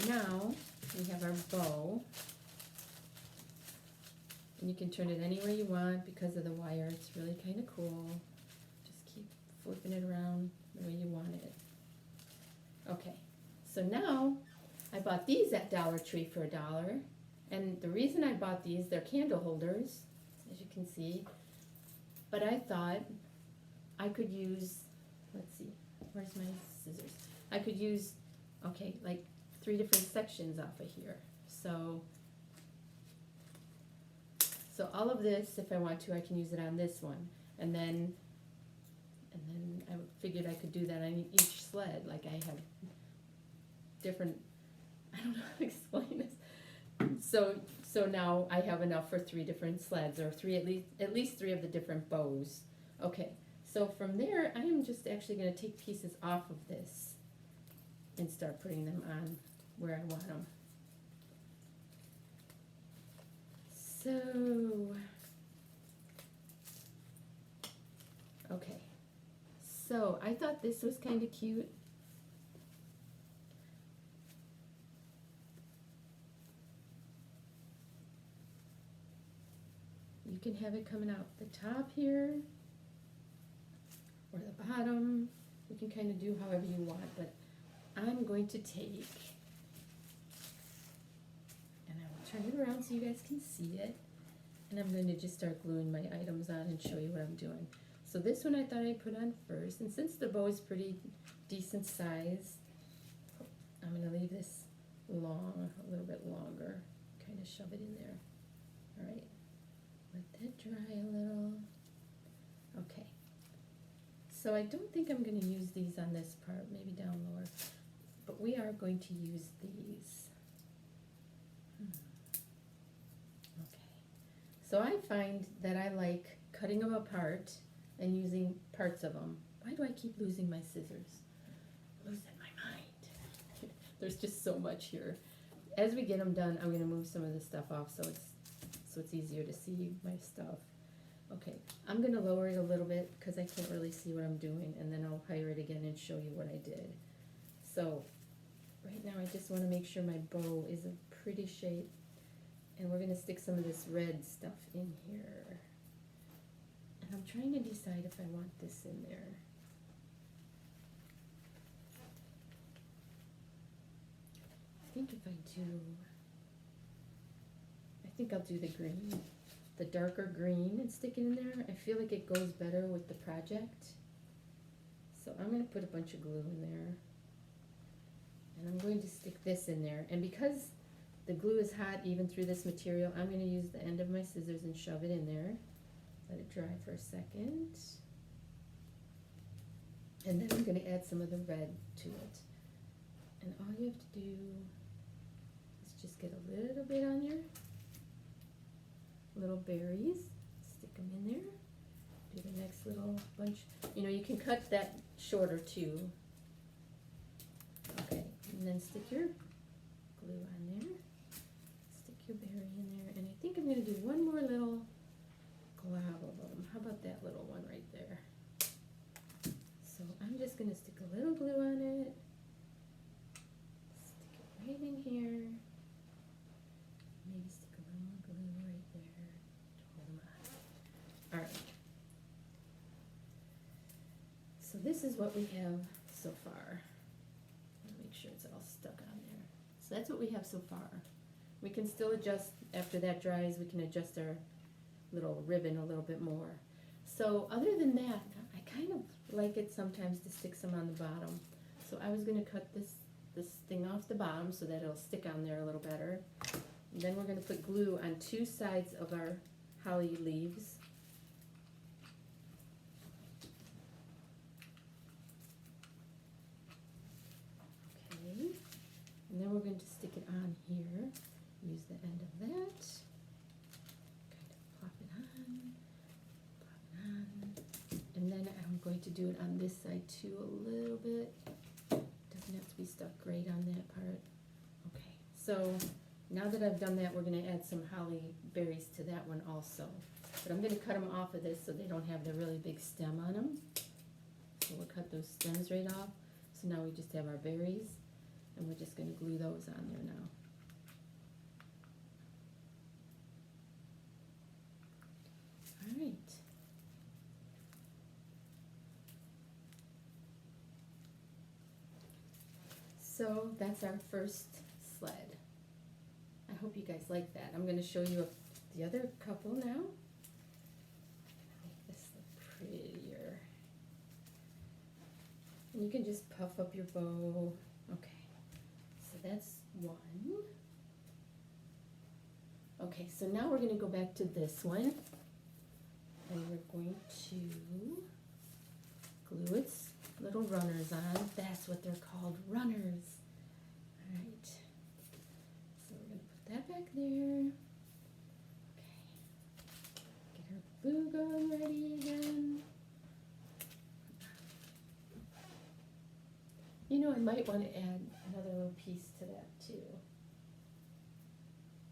now we have our bow. And you can turn it any way you want because of the wire. It's really kind of cool. Just keep flipping it around the way you want it. Okay, so now I bought these at Dollar Tree for $1. And the reason I bought these, they're candle holders, as you can see. But I thought I could use, let's see, where's my scissors? I could use, okay, like 3 different sections off of here. So all of this, if I want to, I can use it on this one. And then I figured I could do that on each sled. Like I have different, I don't know how to explain this. So now I have enough for 3 different sleds, or at least 3 of the different bows. Okay, so from there, I am just actually going to take pieces off of this and start putting them on where I want them. So, okay, so I thought this was kind of cute. You can have it coming out the top here, or the bottom. You can kind of do however you want, but I'm going to take, and I will turn it around so you guys can see it, and I'm going to just start gluing my items on and show you what I'm doing. So this one I thought I'd put on first, and since the bow is pretty decent size, I'm going to leave this long, a little bit longer, kind of shove it in there. All right, let that dry a little. Okay, so I don't think I'm going to use these on this part, maybe down lower, but we are going to use these. Okay, so I find that I like cutting them apart and using parts of them. Why do I keep losing my scissors? Losing my mind. There's just so much here. As we get them done, I'm going to move some of this stuff off so it's easier to see my stuff. Okay, I'm going to lower it a little bit because I can't really see what I'm doing, and then I'll higher it again and show you what I did. So right now I just want to make sure my bow is a pretty shape, and we're going to stick some of this red stuff in here. And I'm trying to decide if I want this in there. I think if I do, I think I'll do the green, the darker green, and stick it in there. I feel like it goes better with the project. So I'm going to put a bunch of glue in there. And I'm going to stick this in there. And because the glue is hot even through this material, I'm going to use the end of my scissors and shove it in there. Let it dry for a second. And then I'm going to add some of the red to it. And all you have to do is just get a little bit on your little berries, stick them in there, do the next little bunch. You know, you can cut that shorter too. Okay, and then stick your glue on there, stick your berry in there, and I think I'm going to do one more little glob of them. How about that little one right there? So I'm just going to stick a little glue on it, stick it right in here, maybe stick a little more glue right there to hold them on. All right. So this is what we have so far. Make sure it's all stuck on there. So that's what we have so far. We can still adjust after that dries. We can adjust our little ribbon a little bit more. So other than that, I kind of like it sometimes to stick some on the bottom. So I was going to cut this thing off the bottom so that it'll stick on there a little better. And then we're going to put glue on 2 sides of our holly leaves. Okay, and then we're going to stick it on here. Use the end of that. Kind of plop it on, and then I'm going to do it on this side too a little bit. Doesn't have to be stuck right on that part. Okay, so now that I've done that, we're going to add some holly berries to that one also. But I'm going to cut them off of this so they don't have the really big stem on them. So we'll cut those stems right off. So now we just have our berries, and we're just going to glue those on there now. So that's our first sled. I hope you guys like that. I'm going to show you the other couple now. Make this look prettier. And you can just puff up your bow. Okay, so that's one. Okay, so now we're going to go back to this one. And we're going to glue its little runners on. That's what they're called, runners. All right. So we're going to put that back there. Okay. Get our glue gun ready again. You know, I might want to add another little piece to that too.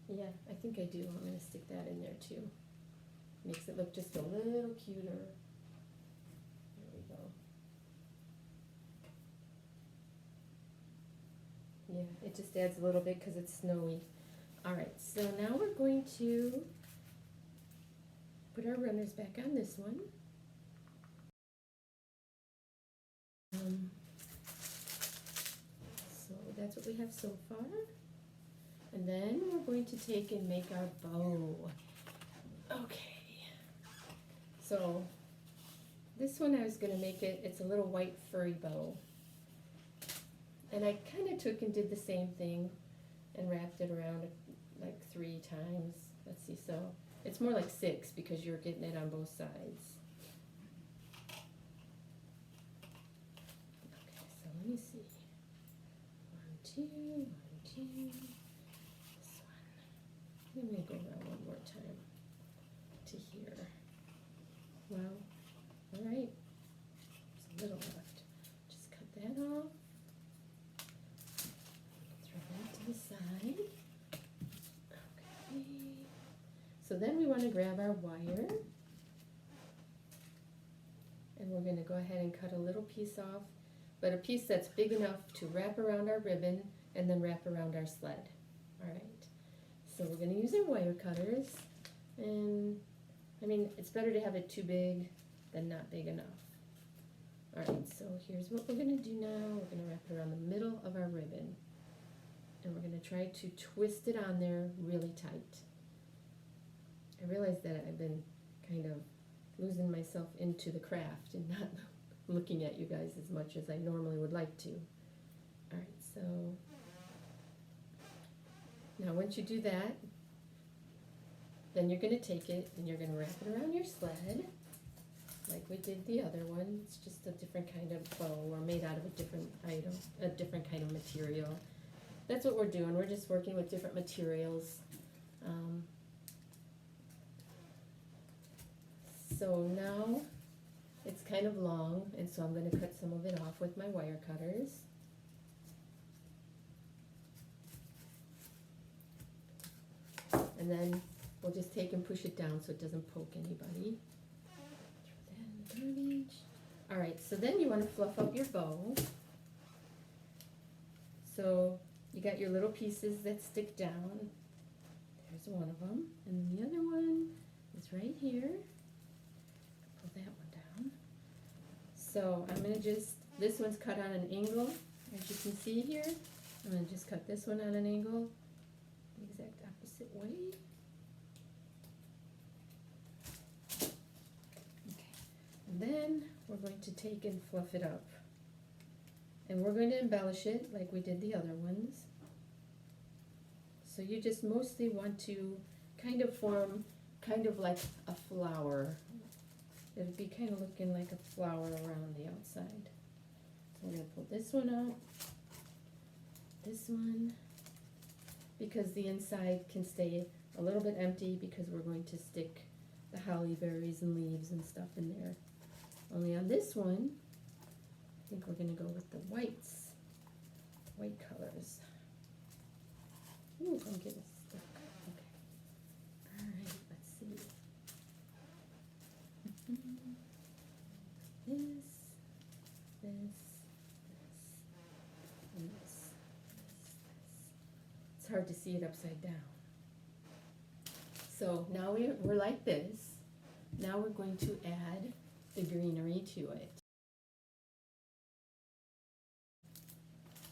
Yeah, I think I do. I'm going to stick that in there too. Makes it look just a little cuter. There we go. Yeah, it just adds a little bit because it's snowy. All right, so now we're going to put our runners back on this one. So that's what we have so far. And then we're going to take and make our bow. Okay. So this one I was going to make it, it's a little white furry bow. And I kind of took and did the same thing and wrapped it around like 3 times. Let's see, so it's more like 6 because you're getting it on both sides. Okay, so let me see. 1, 2, 1, 2. This one. I'm going to go around one more time to here. Well, all right. There's a little left. Just cut that off. Throw that to the side. Okay. So then we want to grab our wire. And we're going to go ahead and cut a little piece off, but a piece that's big enough to wrap around our ribbon and then wrap around our sled. All right. So we're going to use our wire cutters. And I mean, it's better to have it too big than not big enough. All right, so here's what we're going to do now. We're going to wrap it around the middle of our ribbon. And we're going to try to twist it on there really tight. I realize that I've been kind of losing myself into the craft and not looking at you guys as much as I normally would like to. All right, so now once you do that, then you're going to take it and you're going to wrap it around your sled like we did the other one. It's just a different kind of bow or made out of a different item, a different kind of material. That's what we're doing. We're just working with different materials. So now it's kind of long, and so I'm going to cut some of it off with my wire cutters. And then we'll just take and push it down so it doesn't poke anybody. Throw that in the garbage. All right, so then you want to fluff up your bow. So you got your little pieces that stick down. There's one of them, and the other one is right here. Pull that one down. So I'm going to just, this one's cut on an angle, as you can see here. I'm going to just cut this one on an angle, the exact opposite way. Okay, and then we're going to take and fluff it up. And we're going to embellish it like we did the other ones. So you just mostly want to kind of form kind of like a flower. It'll be kind of looking like a flower around the outside. So I'm going to pull this one out, this one, because the inside can stay a little bit empty because we're going to stick the holly berries and leaves and stuff in there. Only on this one, I think we're going to go with the whites, white colors. Ooh, I'm getting stuck. Okay. All right, let's see. This, and this. It's hard to see it upside down. So now we're like this. Now we're going to add the greenery to it.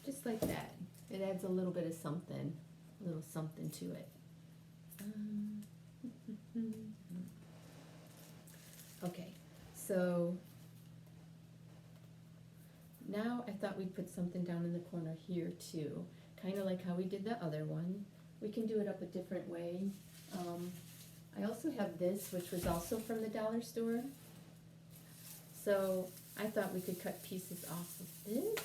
Just like that. It adds a little bit of something, a little something to it. Okay, so now I thought we'd put something down in the corner here too, kind of like how we did the other one. We can do it up a different way. I also have this, which was also from the dollar store. So I thought we could cut pieces off of this.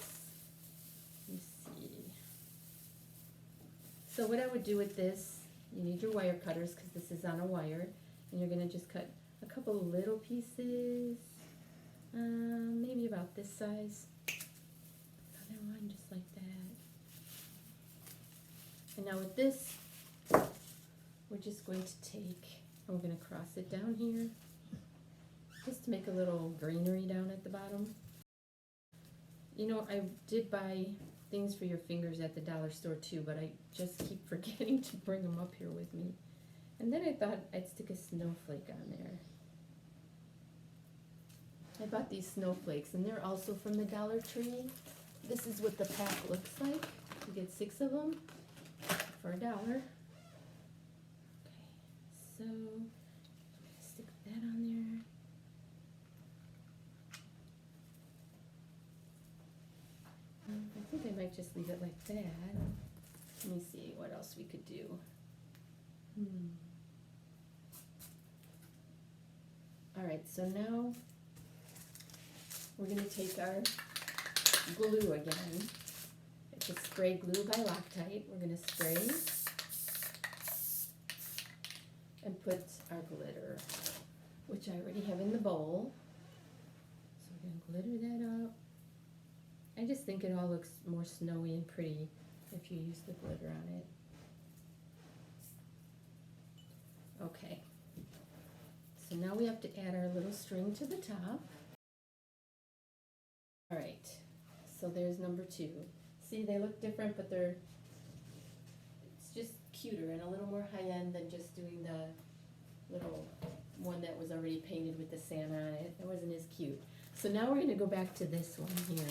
Let me see. So what I would do with this, you need your wire cutters because this is on a wire, and you're going to just cut a couple of little pieces, maybe about this size. Another one just like that. And now with this, we're just going to take, and we're going to cross it down here, just to make a little greenery down at the bottom. You know, I did buy things for your fingers at the dollar store too, but I just keep forgetting to bring them up here with me. And then I thought I'd stick a snowflake on there. I bought these snowflakes, and they're also from the Dollar Tree. This is what the pack looks like. You get 6 of them for $1. Okay, so I'm gonna stick that on there. I think I might just leave it like that. Let me see what else we could do. All right, so now we're going to take our glue again. It's a spray glue by Loctite. We're going to spray and put our glitter, which I already have in the bowl. So we're going to glitter that up. I just think it all looks more snowy and pretty if you use the glitter on it. Okay, so now we have to add our little string to the top. All right, so there's number 2. See, they look different, but it's just cuter and a little more high-end than just doing the little one that was already painted with the Santa on it. It wasn't as cute. So now we're gonna go back to this one here.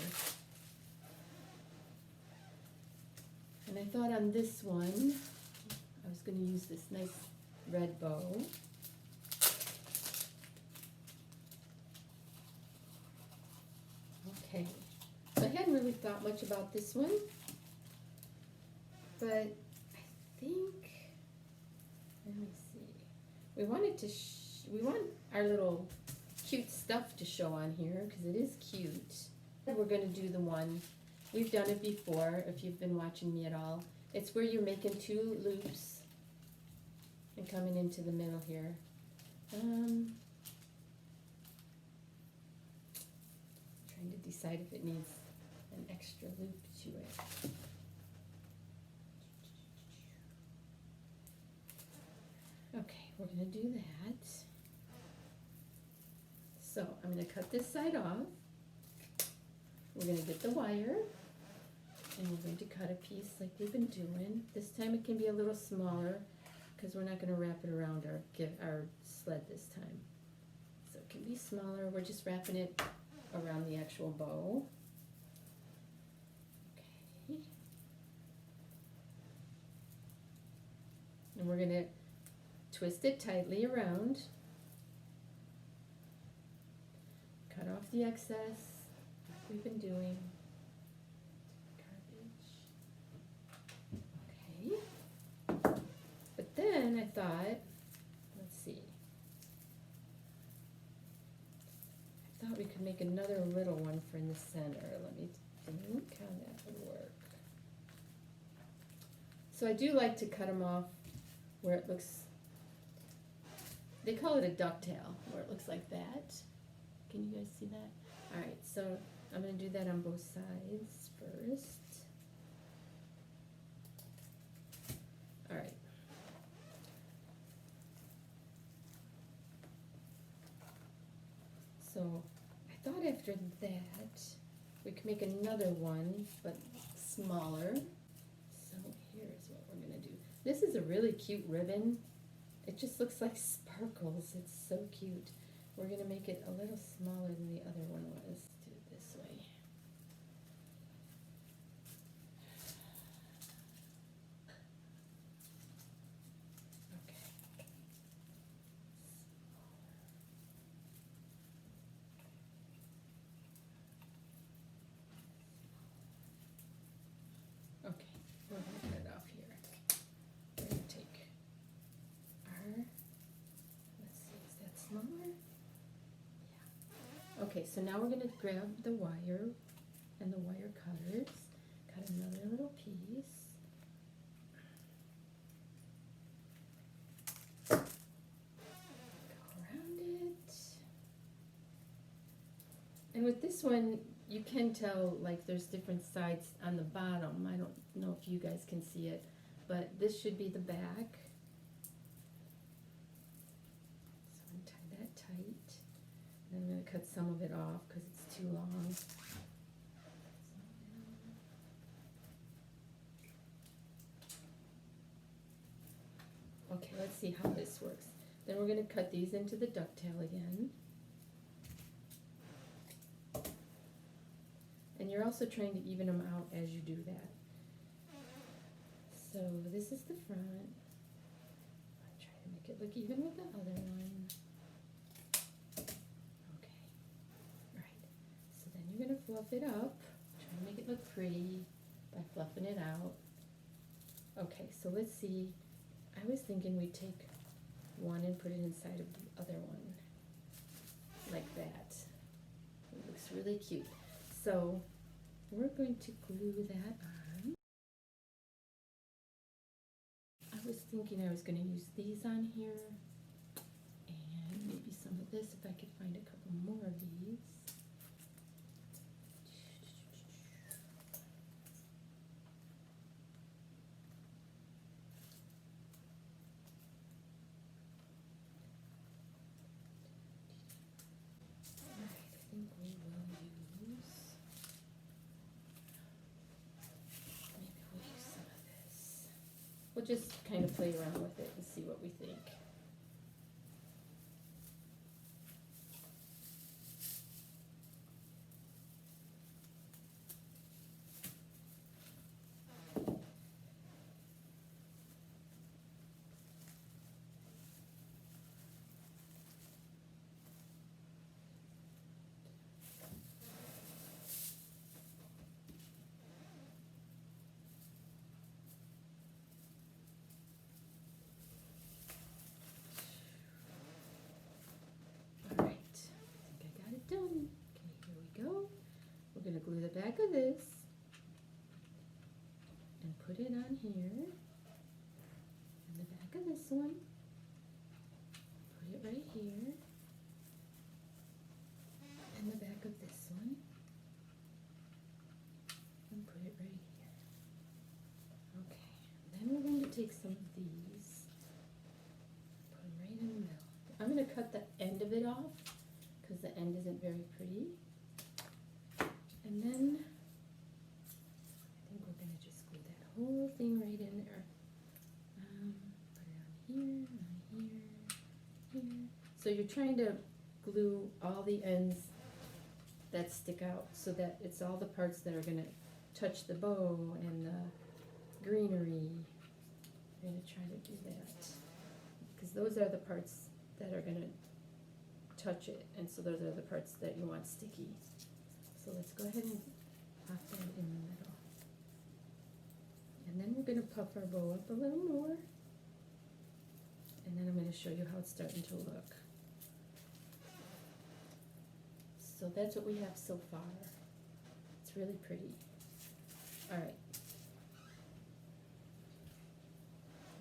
And I thought on this one, I was going to use this nice red bow. Okay, so I hadn't really thought much about this one, but I think, let me see, we want our little cute stuff to show on here because it is cute. We're going to do the one. We've done it before, if you've been watching me at all. It's where you're making 2 loops and coming into the middle here. Trying to decide if it needs an extra loop to it. Okay, we're going to do that. So I'm going to cut this side off. We're going to get the wire. And we're going to cut a piece like we've been doing. This time it can be a little smaller because we're not going to wrap it around our sled this time. So it can be smaller. We're just wrapping it around the actual bow. Okay. And we're going to twist it tightly around. Cut off the excess like we've been doing. Then I thought, let's see, I thought we could make another little one for in the center. Let me think how that would work. So I do like to cut them off where it looks, they call it a ducktail, where it looks like that. Can you guys see that? All right, so I'm going to do that on both sides first. All right. So I thought after that we could make another one, but smaller. So here's what we're going to do. This is a really cute ribbon. It just looks like sparkles. It's so cute. We're going to make it a little smaller than the other one was. Do it this way. Okay, so now we're going to grab the wire and the wire cutters, cut another little piece. Go around it. And with this one, you can tell like there's different sides on the bottom. I don't know if you guys can see it, but this should be the back. So I'm going to tie that tight. And I'm going to cut some of it off because it's too long. Okay, let's see how this works. Then we're going to cut these into the ducktail again. And you're also trying to even them out as you do that. So this is the front. I'm trying to make it look even with the other one. Okay, right. So then you're going to fluff it up. Try to make it look pretty by fluffing it out. Okay, so let's see. I was thinking we'd take one and put it inside of the other one. Like that. It looks really cute. So we're going to glue that on. I was thinking I was going to use these on here and maybe some of this if I could find a couple more of these. Alright, I think we will use, maybe we'll use some of this. We'll just kind of play around with it and see what we think. Alright, I think I got it done. Okay, here we go. We're going to glue the back of this and put it on here. And the back of this one. Put it right here. And the back of this one. And put it right here. Okay, then we're going to take some of these, put them right in the middle. I'm going to cut the end of it off because the end isn't very pretty. And then I think we're going to just glue that whole thing right in there. Put it on here, here. So you're trying to glue all the ends that stick out so that it's all the parts that are going to touch the bow and the greenery. I'm going to try to do that because those are the parts that are going to touch it, and so those are the parts that you want sticky. So let's go ahead and pop that in the middle. And then we're going to puff our bow up a little more, and then I'm going to show you how it's starting to look. So that's what we have so far. It's really pretty. All right.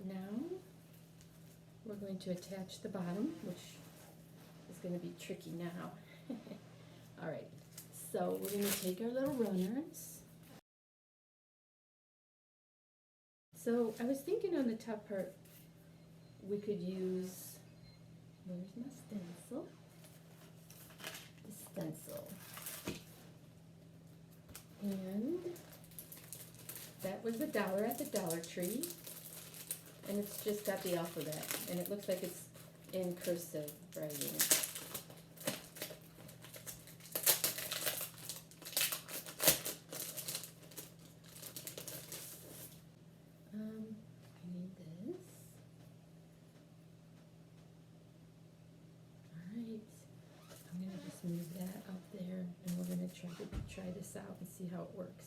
Now we're going to attach the bottom, which is going to be tricky now. All right. So we're going to take our little runners. So I was thinking on the top part we could use, where's my stencil? The stencil. And that was $1 at the Dollar Tree. And it's just got the alphabet. And it looks like it's in cursive writing. I need this. Alright. I'm going to just move that up there, and we're going to try this out and see how it works.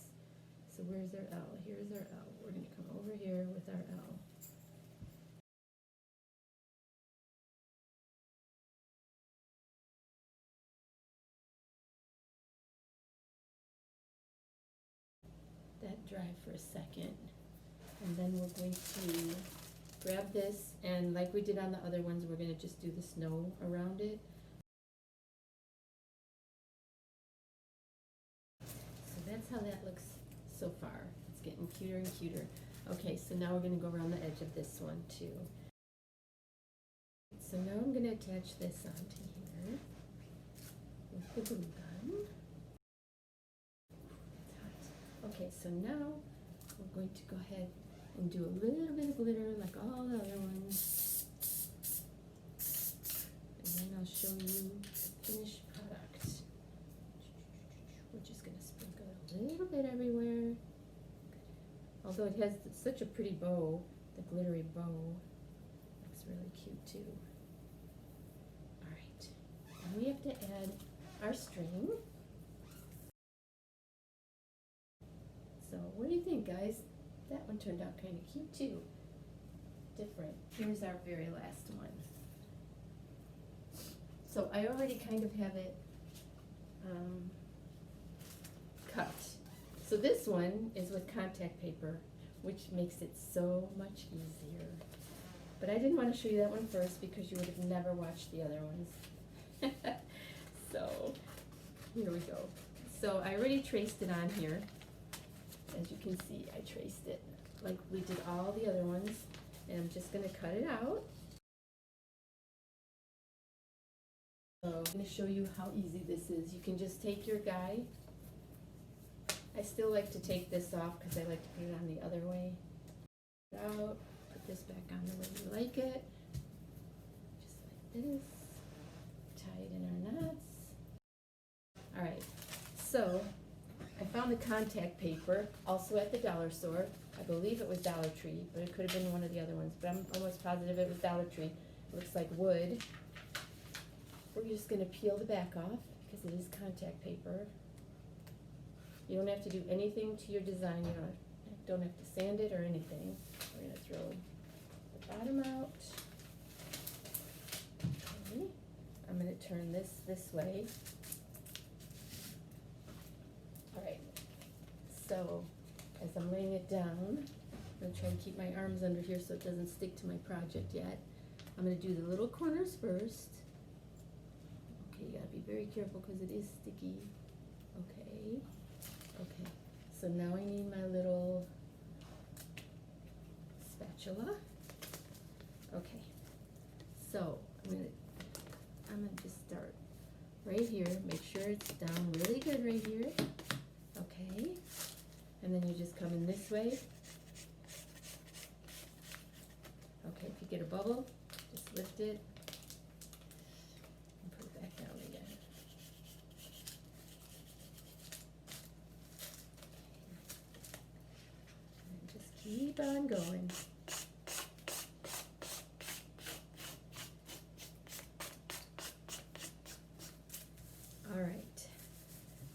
So where's our L? Here's our L. We're going to come over here with our L. dry for a second. And then we're going to grab this, and like we did on the other ones, we're gonna just do the snow around it. So that's how that looks so far. It's getting cuter and cuter. Okay, so now we're gonna go around the edge of this one too. So now I'm gonna attach this onto here with the glue gun. It's hot. Okay, so now we're going to go ahead and do a little bit of glitter like all the other ones. And then I'll show you the finished product. We're just gonna sprinkle a little bit everywhere. Although it has such a pretty bow, the glittery bow looks really cute too. Alright, and we have to add our string. So what do you think, guys? That one turned out kind of cute too. Different. Here's our very last one. So I already kind of have it cut. So this one is with contact paper, which makes it so much easier. But I didn't want to show you that one first because you would have never watched the other ones. So here we go. So I already traced it on here. As you can see, I traced it like we did all the other ones, and I'm just going to cut it out. So I'm going to show you how easy this is. You can just take your guy. I still like to take this off because I like to put it on the other way. Out, put this back on the way you like it, just like this. Tie it in our knots. All right, so I found the contact paper also at the dollar store. I believe it was Dollar Tree, but it could have been one of the other ones, but I'm almost positive it was Dollar Tree. It looks like wood. We're just going to peel the back off because it is contact paper. You don't have to do anything to your design. You don't have to sand it or anything. We're going to throw the bottom out. Okay. I'm going to turn this way. Alright, so as I'm laying it down, I'm going to try and keep my arms under here so it doesn't stick to my project yet. I'm going to do the little corners first. Okay, you got to be very careful because it is sticky. Okay, okay, so now I need my little spatula. Okay, so I'm gonna just start right here. Make sure it's down really good right here. Okay, and then you just come in this way. Okay, if you get a bubble, just lift it and put it back down again. And just keep on going. All right.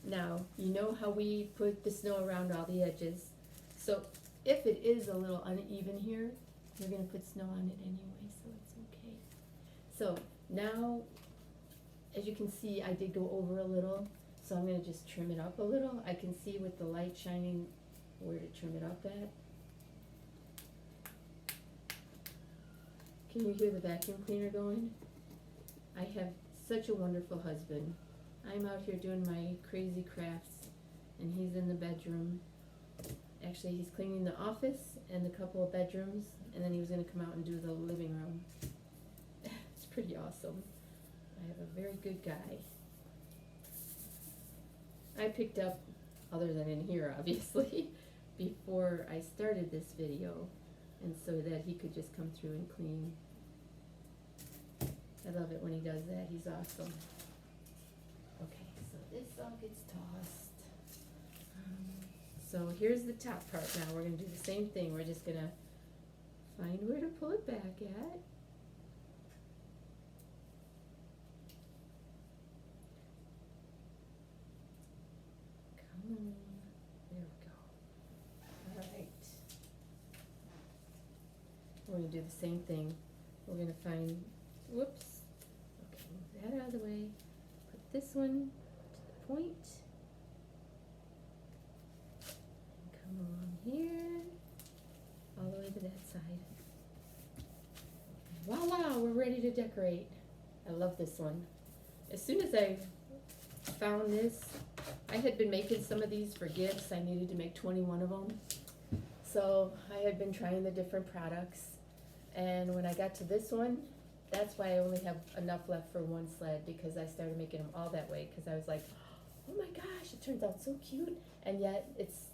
Now, you know how we put the snow around all the edges. So if it is a little uneven here, you're going to put snow on it anyway, so it's okay. So now, as you can see, I did go over a little, so I'm going to just trim it up a little. I can see with the light shining where to trim it up at. Can you hear the vacuum cleaner going? I have such a wonderful husband. I'm out here doing my crazy crafts, and he's in the bedroom. Actually, he's cleaning the office and a couple of bedrooms, and then he was going to come out and do the living room. It's pretty awesome. I have a very good guy. I picked up, other than in here obviously, before I started this video, and so that he could just come through and clean. I love it when he does that. He's awesome. Okay, so this all gets tossed. So here's the top part now. We're going to do the same thing. We're just going to find where to pull it back at. Come on. There we go. All right. We're going to do the same thing. We're going to find, whoops. Okay, move that out of the way. Put this one to the point. Come on. here, all the way to that side. Voila, we're ready to decorate. I love this one. As soon as I found this, I had been making some of these for gifts. I needed to make 21 of them. So I had been trying the different products. And when I got to this one, that's why I only have enough left for one sled, because I started making them all that way, because I was like, oh my gosh, it turns out so cute. And yet it's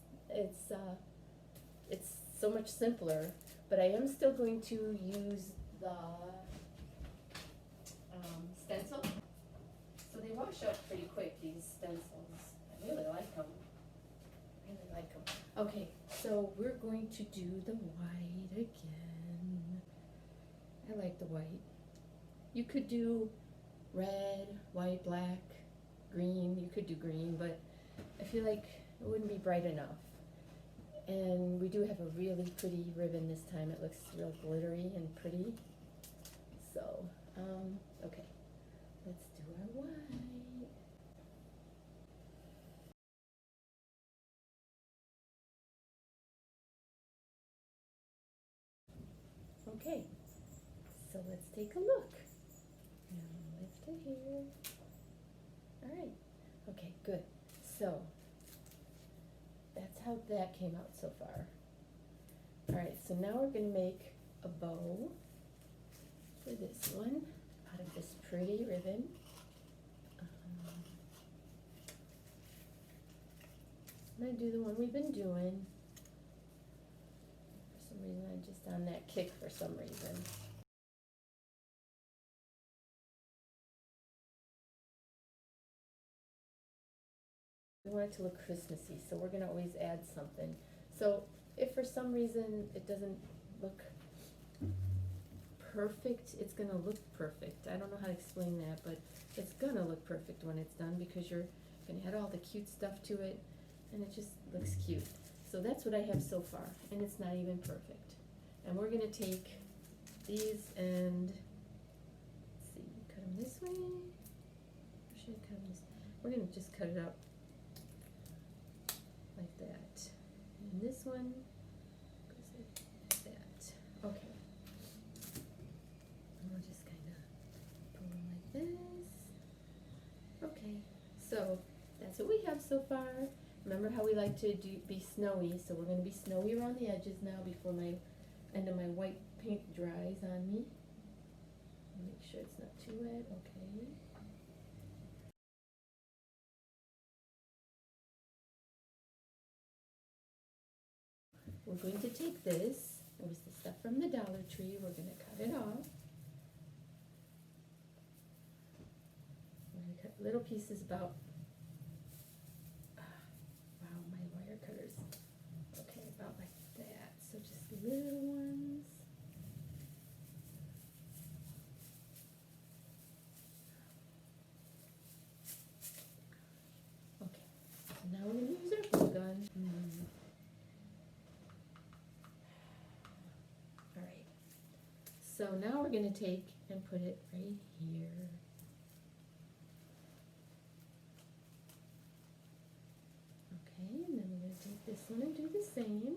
so much simpler. But I am still going to use the stencil. So they wash up pretty quick, these stencils. I really like them. Okay, so we're going to do the white again. I like the white. You could do red, white, black, green. You could do green, but I feel like it wouldn't be bright enough. And we do have a really pretty ribbon this time. It looks real glittery and pretty. So, okay, let's do our white. Okay, so let's take a look. Now lift it here. All right, okay, good. So that's how that came out so far. All right, so now we're gonna make a bow for this one out of this pretty ribbon. I'm gonna do the one we've been doing. For some reason, I'm just on that kick for some reason. We want it to look Christmassy, so we're gonna always add something. So if for some reason it doesn't look perfect, it's gonna look perfect. I don't know how to explain that, but it's gonna look perfect when it's done, because you're gonna add all the cute stuff to it, and it just looks cute. So that's what I have so far, and it's not even perfect. And we're gonna take these and, let's see, cut them this way. Or should I cut them this? We're gonna just cut it up like that. And this one goes like that. Okay. And we'll just kind of pull them like this. Okay, so that's what we have so far. Remember how we like to be snowy, so we're going to be snowy around the edges now before my end of my white paint dries on me. Make sure it's not too wet. Okay. We're going to take this. It was the stuff from the Dollar Tree. We're going to cut it off. We're going to cut little pieces about, wow, my wire cutters. Okay, about like that. So just little ones. Okay, so now we're going to use our glue gun. Alright, so now we're going to take and put it right here. Okay, and then we're going to take this one and do the same.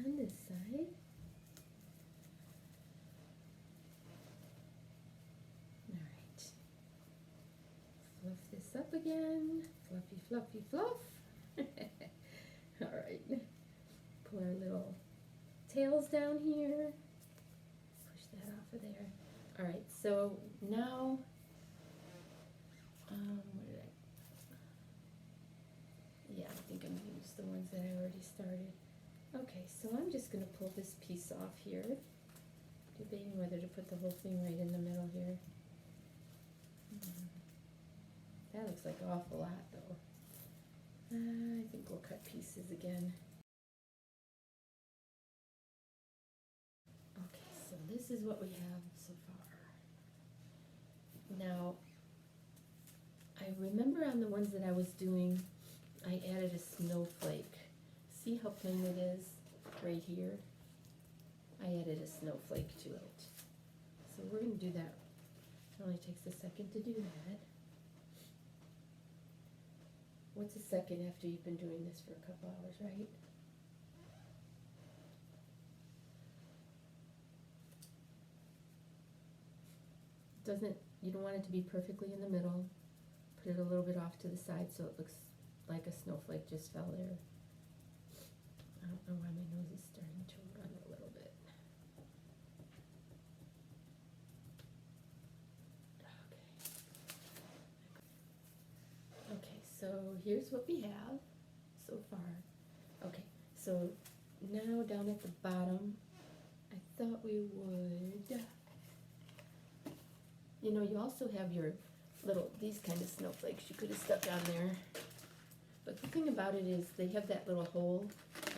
On this side. Alright. Fluff this up again. Fluffy, fluffy, fluff. Alright. Pull our little tails down here. Push that off of there. Alright, so now, what did yeah, I think I'm going to use the ones that I already started. Okay, so I'm just going to pull this piece off here. Debating whether to put the whole thing right in the middle here. That looks like an awful lot though. I think we'll cut pieces again. Okay, so this is what we have so far. Now, I remember on the ones that I was doing, I added a snowflake. See how plain it is right here? I added a snowflake to it. So we're going to do that. It only takes a second to do that. what's a second after you've been doing this for a couple hours, right? You don't want it to be perfectly in the middle. Put it a little bit off to the side so it looks like a snowflake just fell there. I don't know why my nose is starting to run a little bit. Okay, so here's what we have so far. Okay, so now down at the bottom, I thought we would, you also have your these kind of snowflakes you could have stuck on there. But the thing about it is they have that little hole.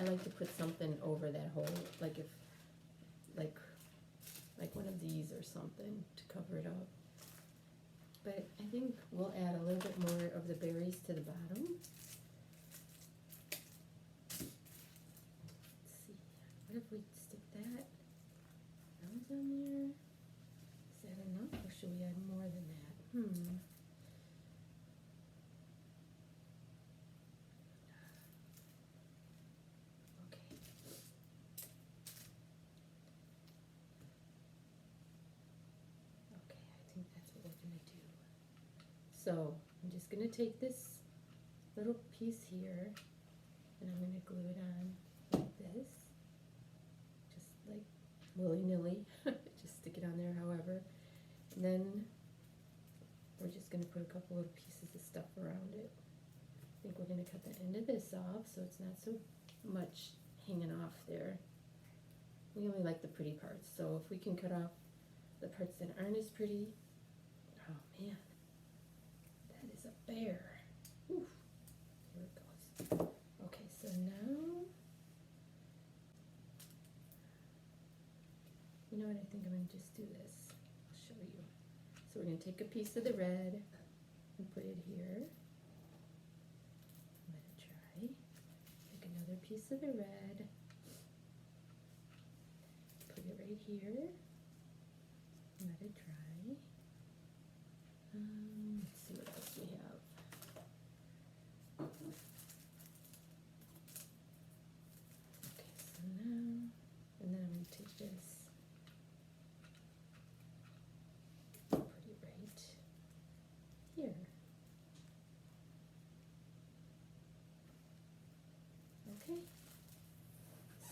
I like to put something over that hole, like one of these or something to cover it up. But I think we'll add a little bit more of the berries to the bottom. Let's see, what if we stick that? Those on there? Is that enough, or should we add more than that? Okay, I think that's what we're gonna do. So I'm just gonna take this little piece here and I'm gonna glue it on like this, just like willy-nilly. Just stick it on there however. And then we're just going to put a couple little pieces of stuff around it. I think we're going to cut the end of this off so it's not so much hanging off there. We only like the pretty parts, so if we can cut off the parts that aren't as pretty. Oh man, that is a bear. Oof. Here it goes. Okay, so now, you know what, I think I'm going to just do this. I'll show you. So we're going to take a piece of the red and put it here. Let it dry. Take another piece of the red, put it right here, let it dry. Let's see what else we have. Okay, so now, and then I'm going to take this. Here. Okay,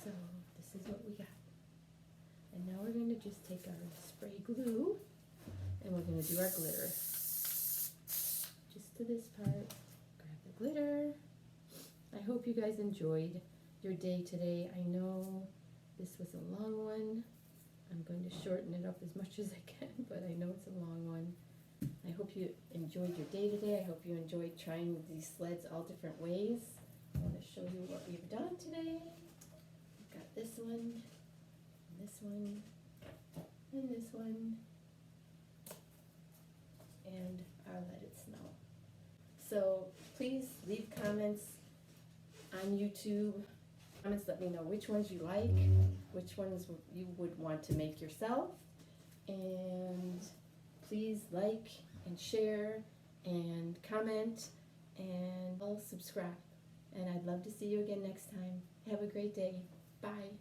so this is what we got. And now we're going to just take our spray glue and we're going to do our glitter. Just to this part, grab the glitter. I hope you guys enjoyed your day today. I know this was a long one. I'm going to shorten it up as much as I can, but I know it's a long one. I hope you enjoyed your day today. I hope you enjoyed trying these sleds all different ways. I want to show you what we've done today. We've got this one, and this one, and this one, and our Let It Snow. So please leave comments on YouTube. Comments, let me know which ones you like, which ones you would want to make yourself, and please like and share and comment and subscribe. And I'd love to see you again next time. Have a great day. Bye.